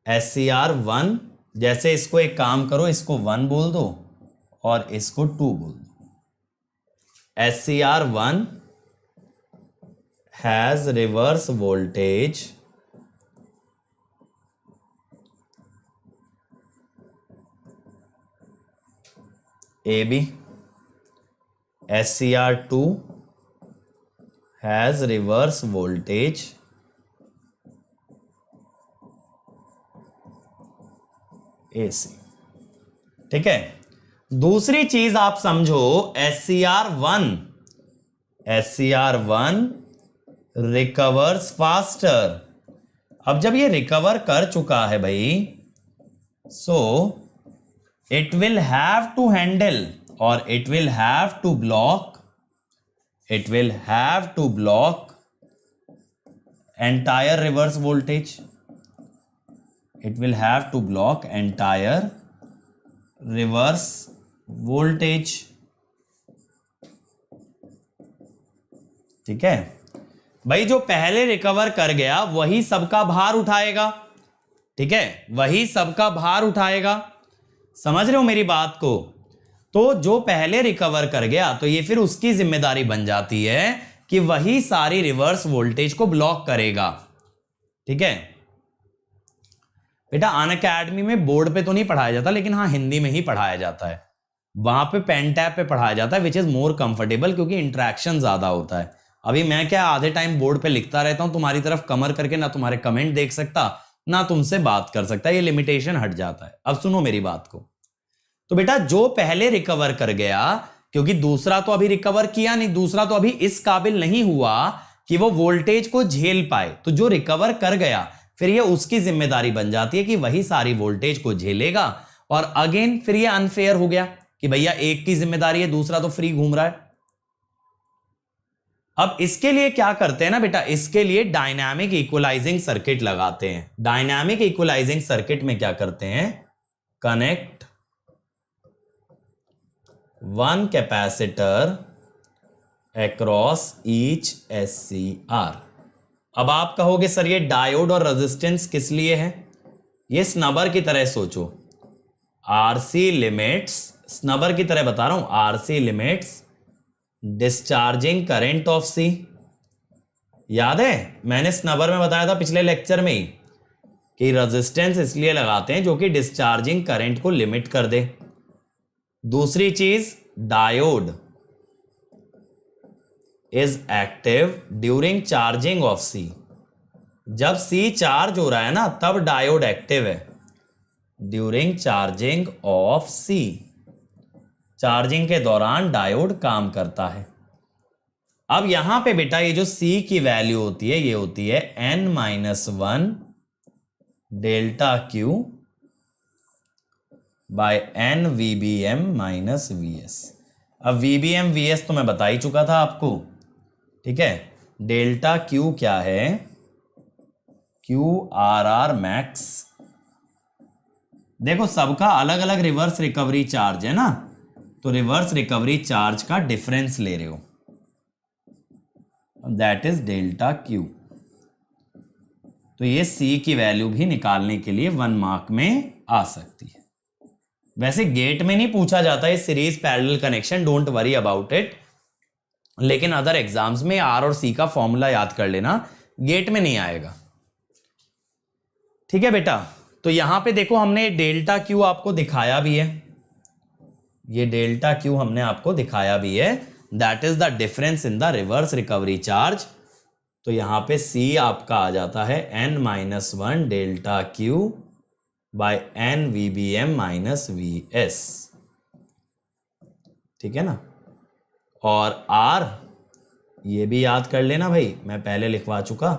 SCR 1, जैसे इसको एक काम करो, इसको 1 बोल दो और इसको 2 बोल दो। SCR 1 has reverse voltage AB, SCR 2 has reverse voltage AC। ठीक है, दूसरी चीज आप समझो, SCR 1 रिकवर्स फास्टर। अब जब ये रिकवर कर चुका है भाई, so it will have to handle और it will have to block entire reverse voltage. It will have to block entire reverse voltage। ठीक है भाई, जो पहले रिकवर कर गया वही सबका भार उठाएगा। ठीक है, वही सबका भार उठाएगा, समझ रहे हो मेरी बात को। तो जो पहले रिकवर कर गया तो ये फिर उसकी जिम्मेदारी बन जाती है कि वही सारी रिवर्स वोल्टेज को ब्लॉक करेगा। ठीक है बेटा, अनअकैडमी में बोर्ड पे तो नहीं पढ़ाया जाता, लेकिन हाँ हिंदी में ही पढ़ाया जाता है। वहां पे पेन टैब पे पढ़ाया जाता है, विच इज मोर कंफर्टेबल, क्योंकि इंटरेक्शन ज्यादा होता है। अभी मैं क्या आधे टाइम बोर्ड पे लिखता रहता हूं तुम्हारी तरफ कमर करके, ना तुम्हारे कमेंट देख सकता ना तुमसे बात कर सकता, ये लिमिटेशन हट जाता है। अब सुनो मेरी बात को। तो बेटा जो पहले रिकवर कर गया, क्योंकि दूसरा तो अभी रिकवर किया नहीं, दूसरा तो अभी इस काबिल नहीं हुआ कि वो वोल्टेज को झेल पाए, तो जो रिकवर कर गया फिर ये उसकी जिम्मेदारी बन जाती है कि वही सारी वोल्टेज को झेलेगा। और अगेन फिर ये अनफेयर हो गया कि भैया एक की जिम्मेदारी है, दूसरा तो फ्री घूम रहा है। अब इसके लिए क्या करते हैं ना बेटा, इसके लिए डायनामिक इक्वलाइजिंग सर्किट लगाते हैं। डायनामिक इक्वलाइजिंग सर्किट में क्या करते हैं, connect one capacitor across each SCR। अब आप कहोगे सर ये डायोड और रेजिस्टेंस किस लिए है? ये स्नबर की तरह सोचो, RC लिमिट्स, स्नबर की तरह बता रहा हूं, RC limits discharging current of C। याद है मैंने स्नबर में बताया था पिछले लेक्चर में ही कि रेजिस्टेंस इसलिए लगाते हैं जो कि डिस्चार्जिंग करंट को लिमिट कर दे। दूसरी चीज, diode is active during charging of C। जब C चार्ज हो रहा है ना तब डायोड एक्टिव है, during charging of C, charging के दौरान डायोड काम करता है। अब यहां पे बेटा ये जो C की वैल्यू होती है ये होती है n-1 डेल्टा Q बाय n VBM माइनस VS। अब VBM VS तो मैं बता ही चुका था आपको। ठीक है, डेल्टा Q क्या है, QRR मैक्स। देखो सबका अलग अलग रिवर्स रिकवरी चार्ज है ना, तो रिवर्स रिकवरी चार्ज का डिफरेंस ले रहे हो, दैट इज डेल्टा Q। तो ये C की वैल्यू भी निकालने के लिए 1 मार्क में आ सकती है। वैसे गेट में नहीं पूछा जाता है series parallel connection, don't worry about it, लेकिन अदर एग्जाम्स में R और C का फॉर्मूला याद कर लेना गेट में नहीं आएगा। ठीक है बेटा, तो यहां पे देखो हमने डेल्टा क्यू आपको दिखाया भी है, ये डेल्टा क्यू हमने आपको दिखाया भी है, that is the difference in the reverse recovery charge. तो यहां पे सी आपका आ जाता है n-1 delta Q by n VBM minus VS। ठीक है ना, और R ये भी याद कर लेना भाई, मैं पहले लिखवा चुका,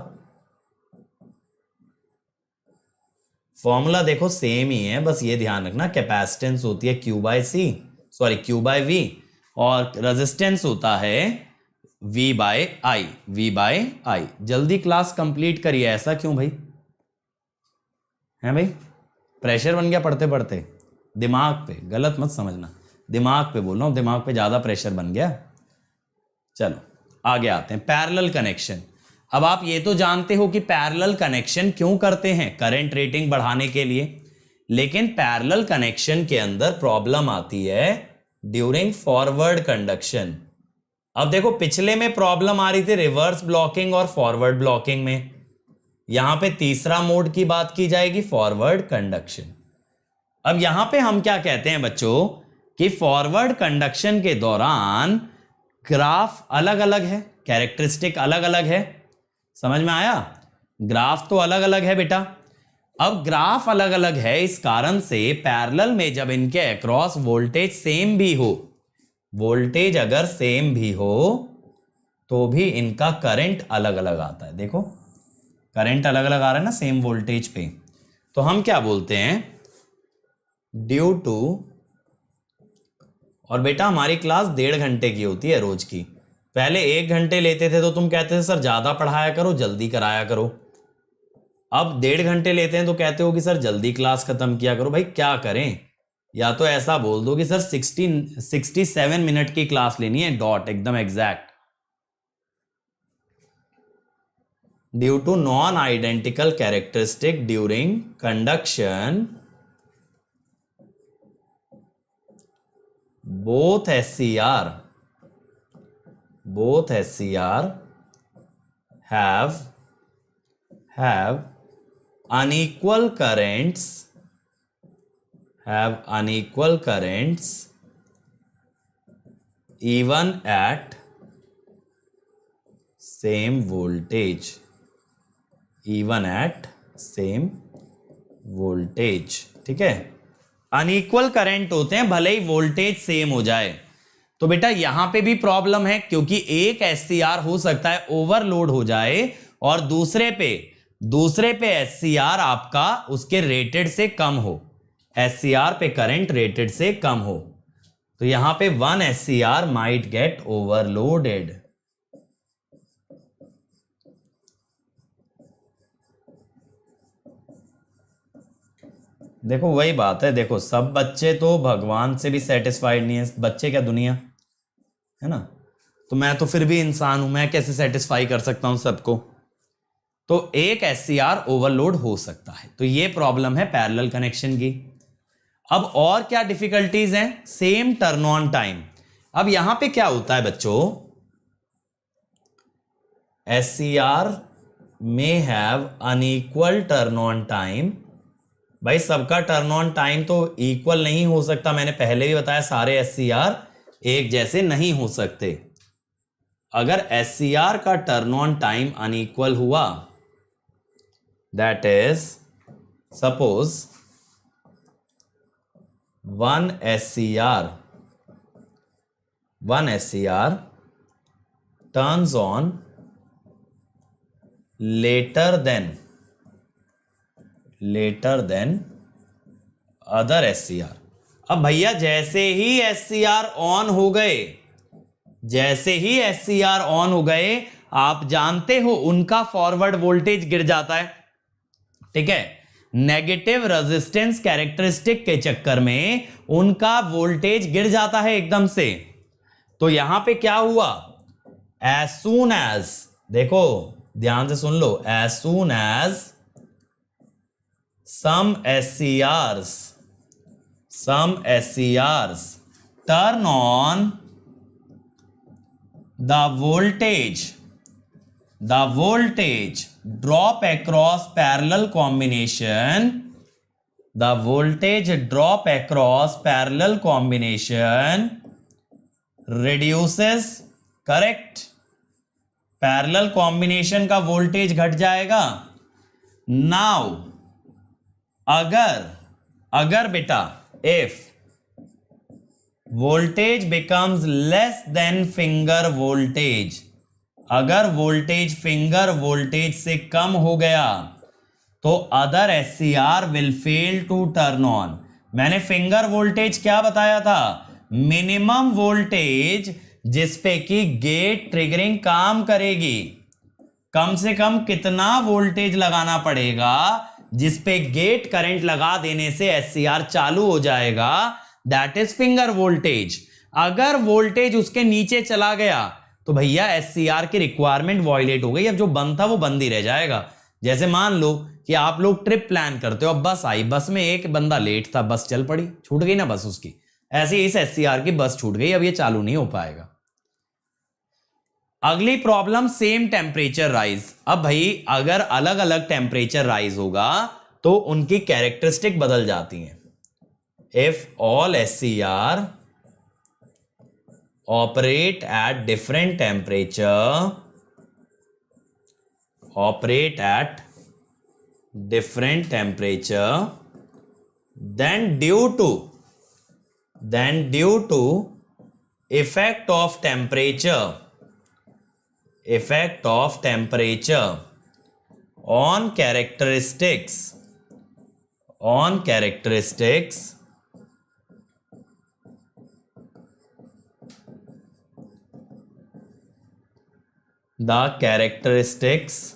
फॉर्मूला देखो सेम ही है, बस ये ध्यान रखना कैपेसिटेंस होती है Q by C, sorry Q by V, और रेजिस्टेंस होता है V बाय I। जल्दी क्लास कंप्लीट करिए, ऐसा क्यों भाई, है भाई, प्रेशर बन गया पढ़ते पढ़ते, दिमाग पे, गलत मत समझना, दिमाग पे बोल रहा हूं, दिमाग पे ज्यादा प्रेशर बन गया। चलो आगे आते हैं, पैरेलल कनेक्शन। अब आप ये तो जानते हो कि पैरेलल कनेक्शन क्यों करते हैं, करंट रेटिंग बढ़ाने के लिए, लेकिन पैरेलल कनेक्शन के अंदर प्रॉब्लम आती है ड्यूरिंग फॉरवर्ड कंडक्शन। अब देखो पिछले में प्रॉब्लम आ रही थी रिवर्स ब्लॉकिंग और फॉरवर्ड ब्लॉकिंग में, यहां पे तीसरा मोड की बात की जाएगी, फॉरवर्ड कंडक्शन। अब यहां पे हम क्या कहते हैं बच्चों कि फॉरवर्ड कंडक्शन के दौरान ग्राफ अलग अलग है, कैरेक्टरिस्टिक अलग अलग है, समझ में आया, ग्राफ तो अलग अलग है बेटा। अब ग्राफ अलग अलग है, इस कारण से पैरेलल में जब इनके अक्रॉस वोल्टेज सेम भी हो, वोल्टेज अगर सेम भी हो तो भी इनका करंट अलग अलग आता है। देखो करंट अलग अलग आ रहा है ना सेम वोल्टेज पे, तो हम क्या बोलते हैं, ड्यू टू, और बेटा हमारी क्लास 1.5 घंटे की होती है रोज की, पहले 1 घंटे लेते थे तो तुम कहते थे सर ज्यादा पढ़ाया करो, जल्दी कराया करो, अब 1.5 घंटे लेते हैं तो कहते हो कि सर जल्दी क्लास खत्म किया करो। भाई क्या करें, या तो ऐसा बोल दो कि सर 67 मिनट की क्लास लेनी है, डॉट एकदम exact. Due to non identical characteristic during conduction, both SCR have unequal currents even at same voltage, ठीक है, अनइक्वल करंट होते हैं भले ही वोल्टेज सेम हो जाए। तो बेटा यहां पे भी प्रॉब्लम है, क्योंकि एक SCR हो सकता है ओवरलोड हो जाए और दूसरे पे SCR आपका उसके रेटेड से कम हो, SCR पे करंट रेटेड से कम हो, तो यहां पे 1 SCR माइट गेट ओवरलोडेड। देखो वही बात है, देखो सब बच्चे तो भगवान से भी सेटिस्फाइड नहीं है, बच्चे क्या दुनिया है ना, तो मैं तो फिर भी इंसान हूं, मैं कैसे सेटिस्फाई कर सकता हूं सबको, तो एक SCR ओवरलोड हो सकता है, तो ये प्रॉब्लम है पैरेलल कनेक्शन की। अब और क्या डिफिकल्टीज हैं, सेम टर्न ऑन टाइम। अब यहां पे क्या होता है बच्चों, SCR may have unequal turn on time। भाई सबका टर्न ऑन टाइम तो इक्वल नहीं हो सकता, मैंने पहले भी बताया सारे SCR एक जैसे नहीं हो सकते। अगर SCR का टर्न ऑन टाइम अनइक्वल हुआ, that is suppose 1 SCR turns on later than other SCR। अब भैया जैसे ही SCR ऑन हो गए, आप जानते हो उनका फॉरवर्ड वोल्टेज गिर जाता है, ठीक है, नेगेटिव रेजिस्टेंस कैरेक्टरिस्टिक के चक्कर में उनका वोल्टेज गिर जाता है एकदम से। तो यहां पे क्या हुआ, as soon as, देखो ध्यान से सुन लो, as soon as some SCRs turn on the voltage the voltage drop across parallel combination, the voltage drop across parallel combination reduces, correct, parallel combination का वोल्टेज घट जाएगा। नाउ अगर बेटा if voltage becomes less than finger voltage, अगर voltage finger voltage से कम हो गया तो other SCR will fail to turn on. मैंने फिंगर वोल्टेज क्या बताया था? मिनिमम वोल्टेज जिसपे कि गेट ट्रिगरिंग काम करेगी। कम से कम कितना वोल्टेज लगाना पड़ेगा जिसपे गेट करंट लगा देने से SCR चालू हो जाएगा? That is finger voltage. अगर वोल्टेज उसके नीचे चला गया तो भैया SCR की रिक्वायरमेंट वॉयलेट हो गई। अब जो बंद था वो बंद ही रह जाएगा। जैसे मान लो कि आप लोग ट्रिप प्लान करते हो, अब बस आई, बस में एक बंदा लेट था, बस चल पड़ी, छूट गई ना बस उसकी। ऐसे ही इस SCR की बस छूट गई, अब ये चालू नहीं हो पाएगा। अगली प्रॉब्लम, सेम टेम्परेचर राइज। अब भाई अगर अलग अलग टेम्परेचर राइज होगा तो उनकी कैरेक्टरिस्टिक बदल जाती हैं। If all SCR operate at different temperature, operate at different temperature, then due to effect of temperature on characteristics, the characteristics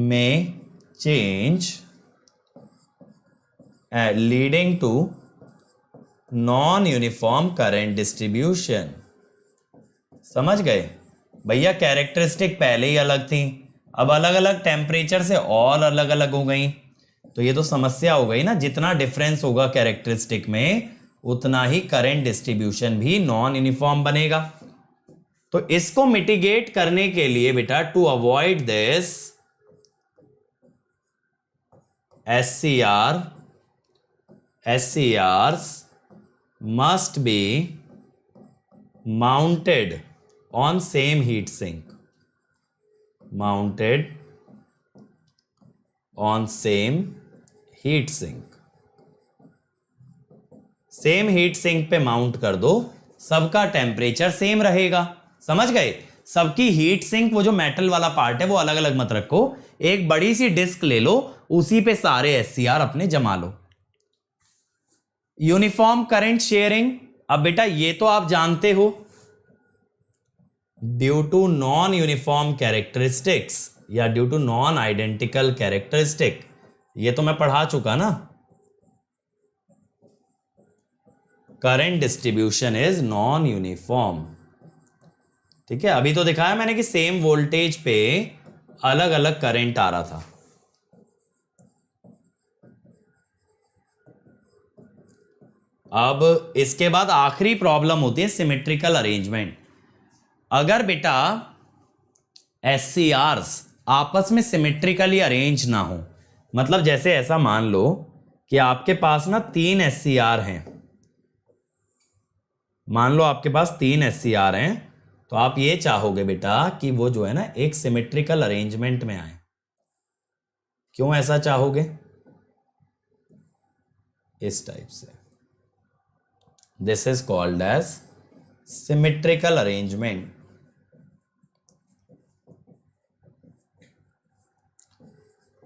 may change leading to non-uniform current distribution। समझ गए भैया? Characteristic पहले ही अलग थी, अब अलग अलग टेम्परेचर से और अलग अलग हो गई, तो ये तो समस्या हो गई ना। जितना डिफरेंस होगा कैरेक्टरिस्टिक में उतना ही करंट डिस्ट्रीब्यूशन भी नॉन यूनिफॉर्म बनेगा। तो इसको मिटिगेट करने के लिए बेटा, to avoid this, SCRs must be mounted on same heat sink, mounted on same heat sink, same heat sink पे माउंट कर दो, सबका टेम्परेचर सेम रहेगा। समझ गए? सबकी हीट सिंक, वो जो मेटल वाला पार्ट है वो अलग अलग मत रखो, एक बड़ी सी डिस्क ले लो, उसी पे सारे SCR अपने जमा लो। यूनिफॉर्म करंट शेयरिंग, अब बेटा ये तो आप जानते हो, due to non uniform characteristics या due to non identical characteristic, ये तो मैं पढ़ा चुका ना। Current distribution is non uniform. ठीक है, अभी तो दिखाया मैंने कि सेम वोल्टेज पे अलग अलग करंट आ रहा था। अब इसके बाद आखिरी प्रॉब्लम होती है सिमेट्रिकल अरेंजमेंट। अगर बेटा SCRs आपस में सिमेट्रिकली अरेंज ना हो, मतलब जैसे ऐसा मान लो कि आपके पास ना 3 SCR हैं, मान लो आपके पास 3 SCR हैं, तो आप ये चाहोगे बेटा कि वो जो है ना एक सिमेट्रिकल अरेंजमेंट में आए। क्यों ऐसा चाहोगे? इस टाइप से, this is called as symmetrical arrangement.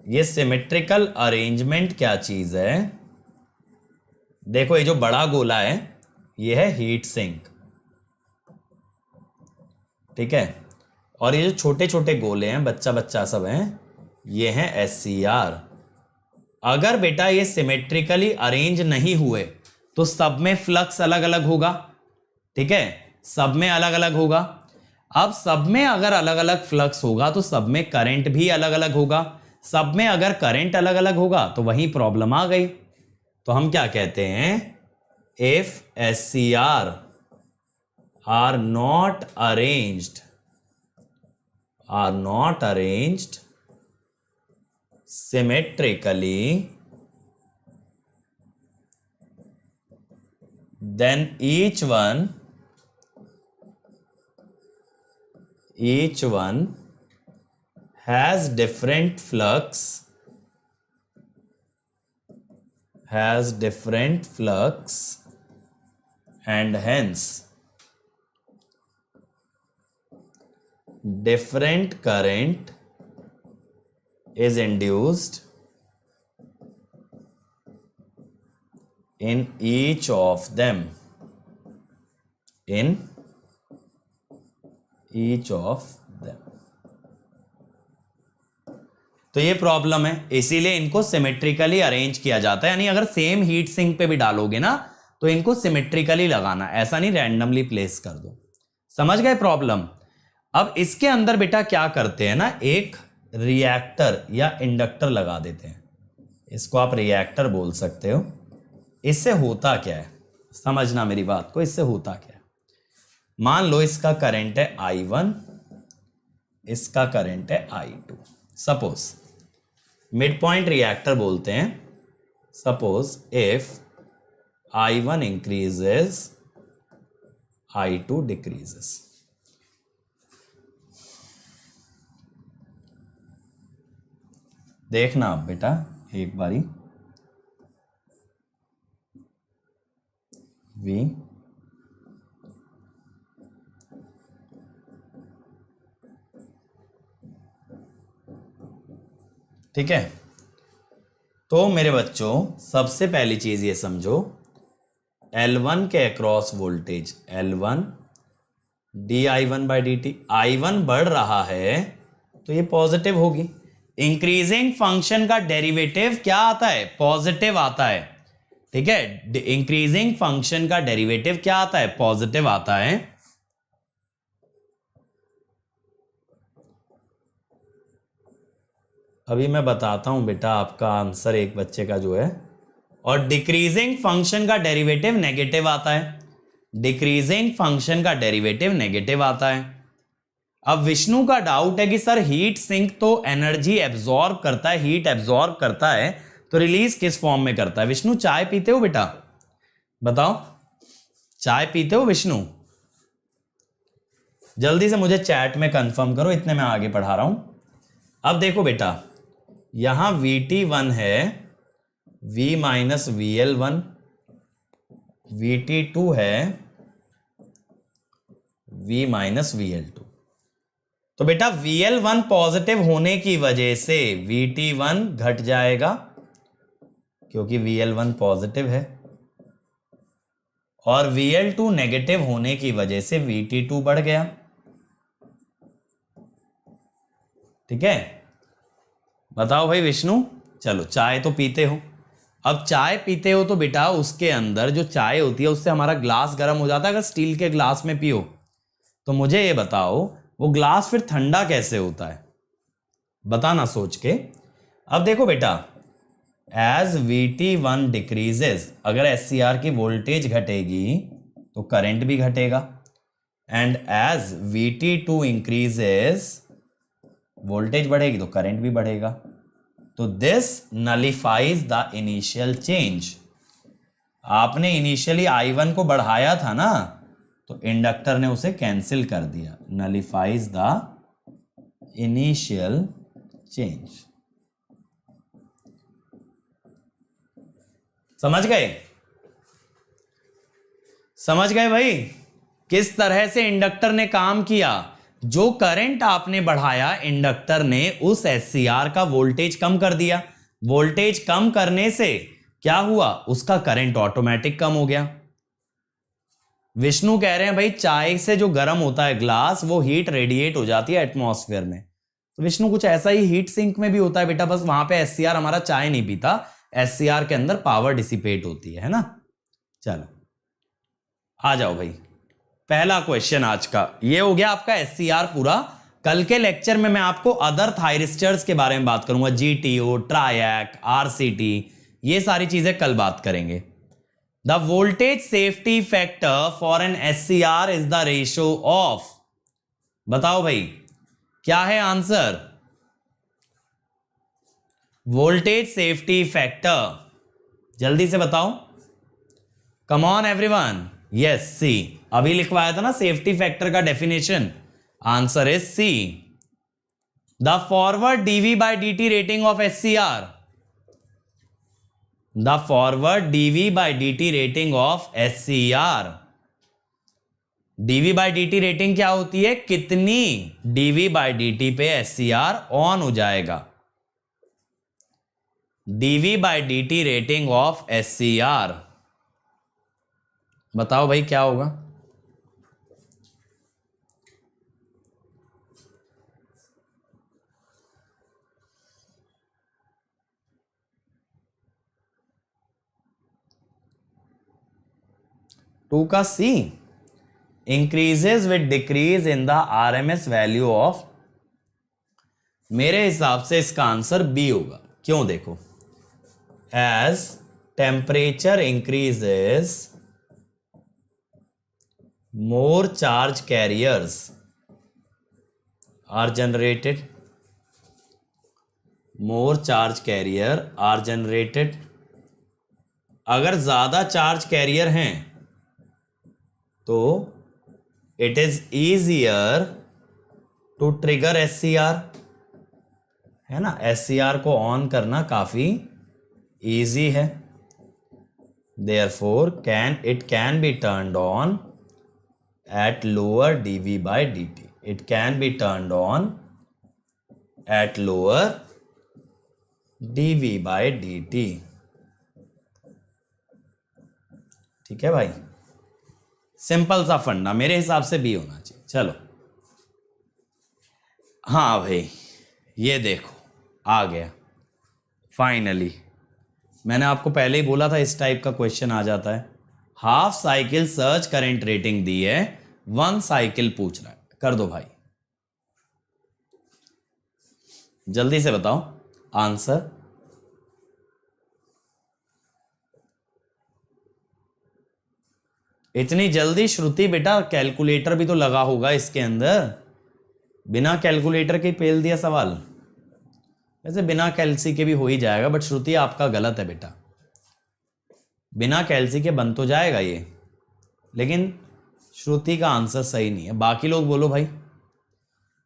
ये सिमेट्रिकल अरेंजमेंट क्या चीज है? देखो ये जो बड़ा गोला है ये है हीट सिंक, ठीक है, और ये जो छोटे छोटे गोले हैं, बच्चा बच्चा सब हैं, ये हैं SCR। अगर बेटा ये सिमेट्रिकली अरेंज नहीं हुए तो सब में फ्लक्स अलग अलग होगा, ठीक है, सब में अलग अलग होगा। अब सब में अगर अलग अलग फ्लक्स होगा तो सब में करंट भी अलग अलग होगा। सब में अगर करंट अलग अलग होगा तो वही प्रॉब्लम आ गई। तो हम क्या कहते हैं? If SCR are not arranged are not arranged symmetrically, then each one has different flux and hence different current is induced in each of them. तो ये प्रॉब्लम है, इसीलिए इनको सिमेट्रिकली अरेंज किया जाता है। यानी अगर सेम हीट सिंक पे भी डालोगे ना तो इनको सिमेट्रिकली लगाना, ऐसा नहीं रैंडमली प्लेस कर दो। समझ गए प्रॉब्लम? अब इसके अंदर बेटा क्या करते हैं ना, एक रिएक्टर या इंडक्टर लगा देते हैं। इसको आप रिएक्टर बोल सकते हो। इससे होता क्या है, समझना मेरी बात को। इससे होता क्या है, मान लो इसका करंट है I1, इसका करंट है I2। Suppose mid point reactor बोलते हैं। Suppose if I1 increases, I2 decreases. देखना आप बेटा एक बारी, V ठीक है। तो मेरे बच्चों सबसे पहली चीज ये समझो, L1 के across voltage L1 di1/dt, I1 बढ़ रहा है तो ये पॉजिटिव होगी। इंक्रीजिंग फंक्शन का डेरिवेटिव क्या आता है, पॉजिटिव आता है। ठीक है, इंक्रीजिंग फंक्शन का डेरिवेटिव क्या आता है, पॉजिटिव आता है। अभी मैं बताता हूं बेटा आपका आंसर एक बच्चे का जो है। और डिक्रीजिंग फंक्शन का डेरिवेटिव नेगेटिव आता है। डिक्रीजिंग फंक्शन का डेरिवेटिव नेगेटिव आता है। अब विष्णु का डाउट है कि सर हीट सिंक तो एनर्जी एब्जॉर्ब करता है, हीट एब्जॉर्ब करता है, तो रिलीज किस फॉर्म में करता है? विष्णु चाय पीते हो बेटा? बताओ, चाय पीते हो विष्णु? जल्दी से मुझे चैट में कंफर्म करो, इतने मैं आगे पढ़ा रहा हूं। अब देखो बेटा, यहां VT1 है, V माइनस VL1, VT2 है V माइनस VL2। तो बेटा VL1 पॉजिटिव होने की वजह से VT1 घट जाएगा क्योंकि VL1 पॉजिटिव है, और VL2 नेगेटिव होने की वजह से VT2 बढ़ गया। ठीक है, बताओ भाई विष्णु। चलो चाय तो पीते हो। अब चाय पीते हो तो बेटा उसके अंदर जो चाय होती है उससे हमारा ग्लास गर्म हो जाता है। अगर स्टील के ग्लास में पियो तो मुझे ये बताओ वो ग्लास फिर ठंडा कैसे होता है, बताना सोच के। अब देखो बेटा, एज VT1 डिक्रीजेस, अगर SCR की वोल्टेज घटेगी तो करंट भी घटेगा, and as VT2 increases, voltage बढ़ेगी तो करंट भी बढ़ेगा। तो दिस नलिफाइज द इनिशियल चेंज। आपने इनिशियली I1 को बढ़ाया था ना, तो इंडक्टर ने उसे कैंसिल कर दिया। नलिफाइज द इनिशियल चेंज। समझ गए? समझ गए भाई किस तरह से इंडक्टर ने काम किया? जो करंट आपने बढ़ाया, इंडक्टर ने उस SCR का वोल्टेज कम कर दिया। वोल्टेज कम करने से क्या हुआ, उसका करंट ऑटोमेटिक कम हो गया। विष्णु कह रहे हैं भाई चाय से जो गर्म होता है ग्लास, वो हीट रेडिएट हो जाती है एटमॉस्फेयर में। तो विष्णु कुछ ऐसा ही हीट सिंक में भी होता है बेटा, बस वहां पे SCR हमारा चाय नहीं पीता, SCR के अंदर पावर डिसिपेट होती है ना। चलो आ जाओ भाई, पहला क्वेश्चन आज का ये हो गया आपका SCR पूरा। कल के लेक्चर में मैं आपको अदर थायरिस्टर्स के बारे में बात करूंगा, GTO, ट्रायक, RCT, ये सारी चीजें कल बात करेंगे। The voltage safety factor for an SCR is the ratio of, बताओ भाई क्या है आंसर? Voltage safety factor. जल्दी से बताओ, come on everyone. Yes, C. अभी लिखवाया था ना सेफ्टी फैक्टर का definition. Answer is C. The forward DV by DT rating of SCR. The forward DV by DT rating of SCR. DV by DT rating क्या होती है? कितनी DV by DT पे एससीआर ऑन हो जाएगा। DV by DT rating of SCR. बताओ भाई क्या होगा? टू का C. Increases with decrease in the RMS value of. मेरे हिसाब से इसका आंसर बी होगा। क्यों? देखो, as temperature increases more charge carriers are generated. More charge carrier are generated. अगर ज्यादा चार्ज कैरियर हैं तो it is easier to trigger SCR, है ना। एससीआर को ऑन करना काफी इजी है। Therefore it can be turned on at lower dV by dt. It can be turned on at lower dV by dt. ठीक है भाई, सिंपल सा फंडा मेरे हिसाब से भी होना चाहिए। चलो, हाँ भाई, ये देखो आ गया फाइनली। मैंने आपको पहले ही बोला था इस टाइप का क्वेश्चन आ जाता है। Half cycle surge current rating दी है, 1 साइकिल पूछ रहा है। कर दो भाई, जल्दी से बताओ आंसर। इतनी जल्दी श्रुति बेटा, कैलकुलेटर भी तो लगा होगा इसके अंदर। बिना कैलकुलेटर के पेल दिया सवाल। वैसे बिना कैलसी के भी हो ही जाएगा, बट श्रुति आपका गलत है बेटा। बिना कैलसी के बन तो जाएगा ये, लेकिन श्रुति का आंसर सही नहीं है। बाकी लोग बोलो भाई।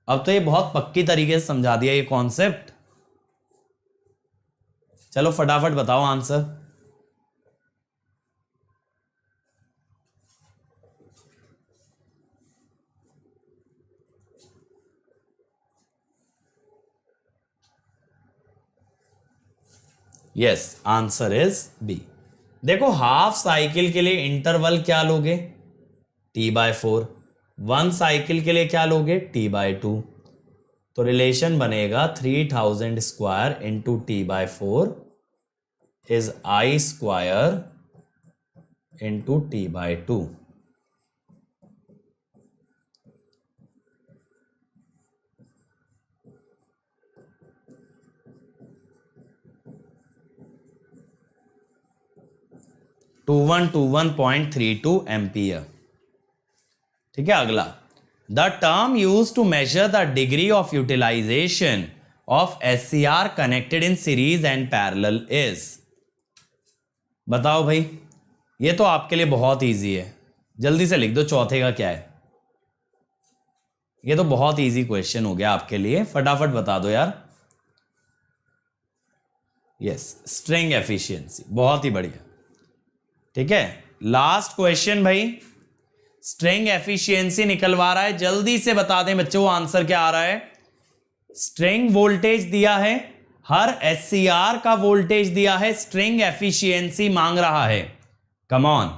अब तो ये बहुत पक्की तरीके से समझा दिया ये कॉन्सेप्ट। चलो फटाफट बताओ answer. Yes, answer is B. देखो, हाफ साइकिल के लिए इंटरवल क्या लोगे? T/4। 1 साइकिल के लिए क्या लोगे? T/2। तो रिलेशन बनेगा 3000 square into T/4 is I square into T/2। To 121.32 ampere. ठीक है, अगला। The term use to measure the degree of utilization of SCR connected in series and parallel is. बताओ भाई, ये तो आपके लिए बहुत इजी है। जल्दी से लिख दो चौथे का क्या है। ये तो बहुत इजी क्वेश्चन हो गया आपके लिए, फटाफट बता दो यार। Yes, string efficiency. बहुत ही बढ़िया। ठीक है, लास्ट क्वेश्चन भाई। स्ट्रिंग एफिशिएंसी निकलवा रहा है, जल्दी से बता दें बच्चों आंसर क्या आ रहा है। स्ट्रिंग वोल्टेज दिया है, हर एससीआर का वोल्टेज दिया है, स्ट्रिंग एफिशिएंसी मांग रहा है। Come on.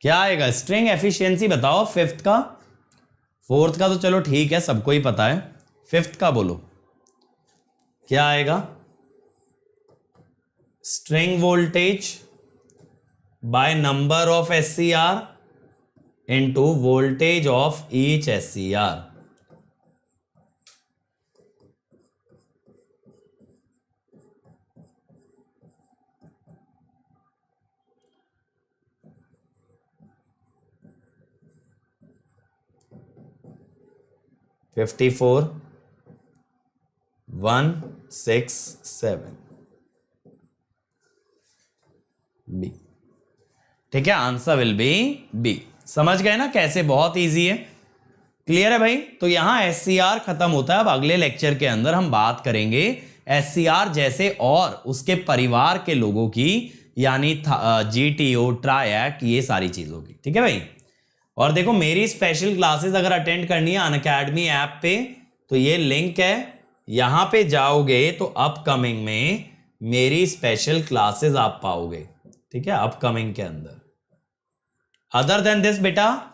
क्या आएगा? स्ट्रिंग एफिशिएंसी बताओ। फिफ्थ का, फोर्थ का तो चलो ठीक है, सबको ही पता है। फिफ्थ का बोलो क्या आएगा? String voltage by number of SCR into voltage of each SCR. 54 167 B. ठीक है, आंसर विल बी बी। समझ गए ना कैसे, बहुत इजी है। क्लियर है भाई। तो यहां SCR खत्म होता है। अब अगले लेक्चर के अंदर हम बात करेंगे SCR जैसे और उसके परिवार के लोगों की, यानी GTO, ट्रायैक, ये सारी चीजों की। ठीक है भाई। और देखो मेरी स्पेशल क्लासेस अगर अटेंड करनी है अनअकैडमी ऐप पे, तो ये लिंक है, यहां पे जाओगे तो अपकमिंग में मेरी स्पेशल क्लासेस आप पाओगे। ठीक है, अपकमिंग के अंदर। अदर देन दिस बेटा,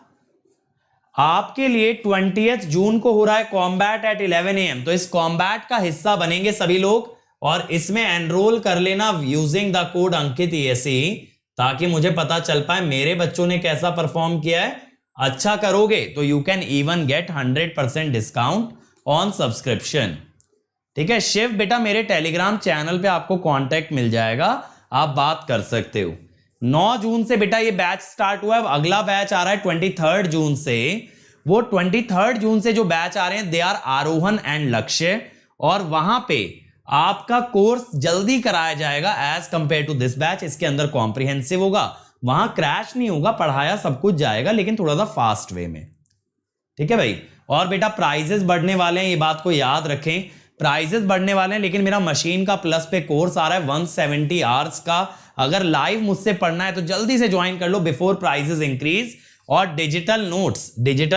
आपके लिए 20 जून को हो रहा है कॉम्बैट एट 11 AM। तो इस कॉम्बैट का हिस्सा बनेंगे सभी लोग और इसमें एनरोल कर लेना using the code Ankit ESE, ताकि मुझे पता चल पाए मेरे बच्चों ने कैसा परफॉर्म किया है। अच्छा करोगे तो you can even get 100% discount on subscription. ठीक है शिव बेटा, मेरे टेलीग्राम चैनल पे आपको कांटेक्ट मिल जाएगा, आप बात कर सकते हो। 9 जून से बेटा ये बैच स्टार्ट हुआ है। अब अगला बैच आ रहा है 23 जून से। वो 23 जून से जो बैच आ रहे हैं दे आर आरोहन एंड लक्ष्य, और वहां पे आपका कोर्स जल्दी कराया जाएगा as compare to this batch. इसके अंदर कॉम्प्रिहेंसिव होगा, वहां क्रैश नहीं होगा, पढ़ाया सब कुछ जाएगा, लेकिन थोड़ा सा फास्ट वे में। ठीक है भाई। और बेटा प्राइजेस बढ़ने वाले हैं, ये बात को याद रखें, प्राइजेस बढ़ने वाले हैं। लेकिन मेरा मशीन का प्लस पे कोर्स आ रहा है 170 आवर्स का। अगर लाइव मुझसे पढ़ना है तो जल्दी से ज्वाइन कर लो बिफोर प्राइजेस इंक्रीज। और डिजिटल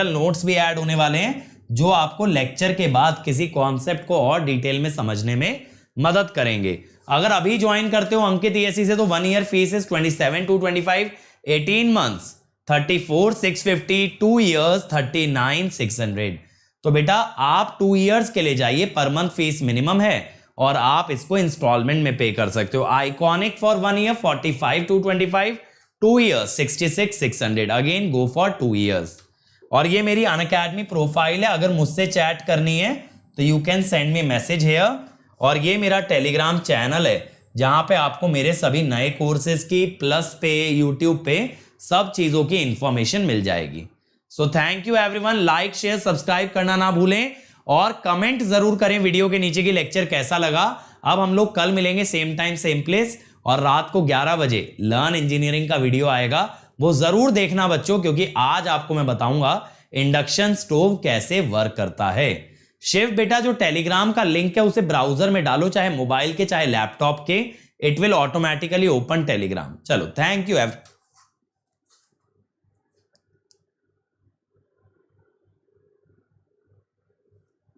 नोट्स भी ऐड होने वाले हैं, जो आपको लेक्चर के बाद किसी कॉन्सेप्ट को और डिटेल में समझने में मदद करेंगे। अगर अभी ज्वाइन करते हो अंकित ESE से तो 1 year fees is 27,225, 18 months 34,650, 2 years 39,600। तो बेटा आप 2 इयर्स के लिए जाइए, पर मंथ फीस मिनिमम है और आप इसको इंस्टॉलमेंट में पे कर सकते हो। Iconic for 1 year 45,225, 2 years 66,600। Again go for 2 years. और ये मेरी अनअकैडमी प्रोफाइल है, अगर मुझसे चैट करनी है तो you can send me message here. और ये मेरा टेलीग्राम चैनल है, जहां पे आपको मेरे सभी नए कोर्सेज की प्लस पे यूट्यूब पे सब चीजों की इंफॉर्मेशन मिल जाएगी। So thank you everyone. Like share subscribe करना ना भूलें और कमेंट जरूर करें वीडियो के नीचे की लेक्चर कैसा लगा। अब हम लोग कल मिलेंगे सेम टाइम सेम प्लेस, और रात को 11 बजे लर्न इंजीनियरिंग का वीडियो आएगा, वो जरूर देखना बच्चों, क्योंकि आज आपको मैं बताऊंगा इंडक्शन स्टोव कैसे वर्क करता है। शिव बेटा जो टेलीग्राम का लिंक है उसे ब्राउजर में डालो, चाहे मोबाइल के चाहे लैपटॉप के, it will automatically open Telegram. चलो थैंक यू एवरीवन।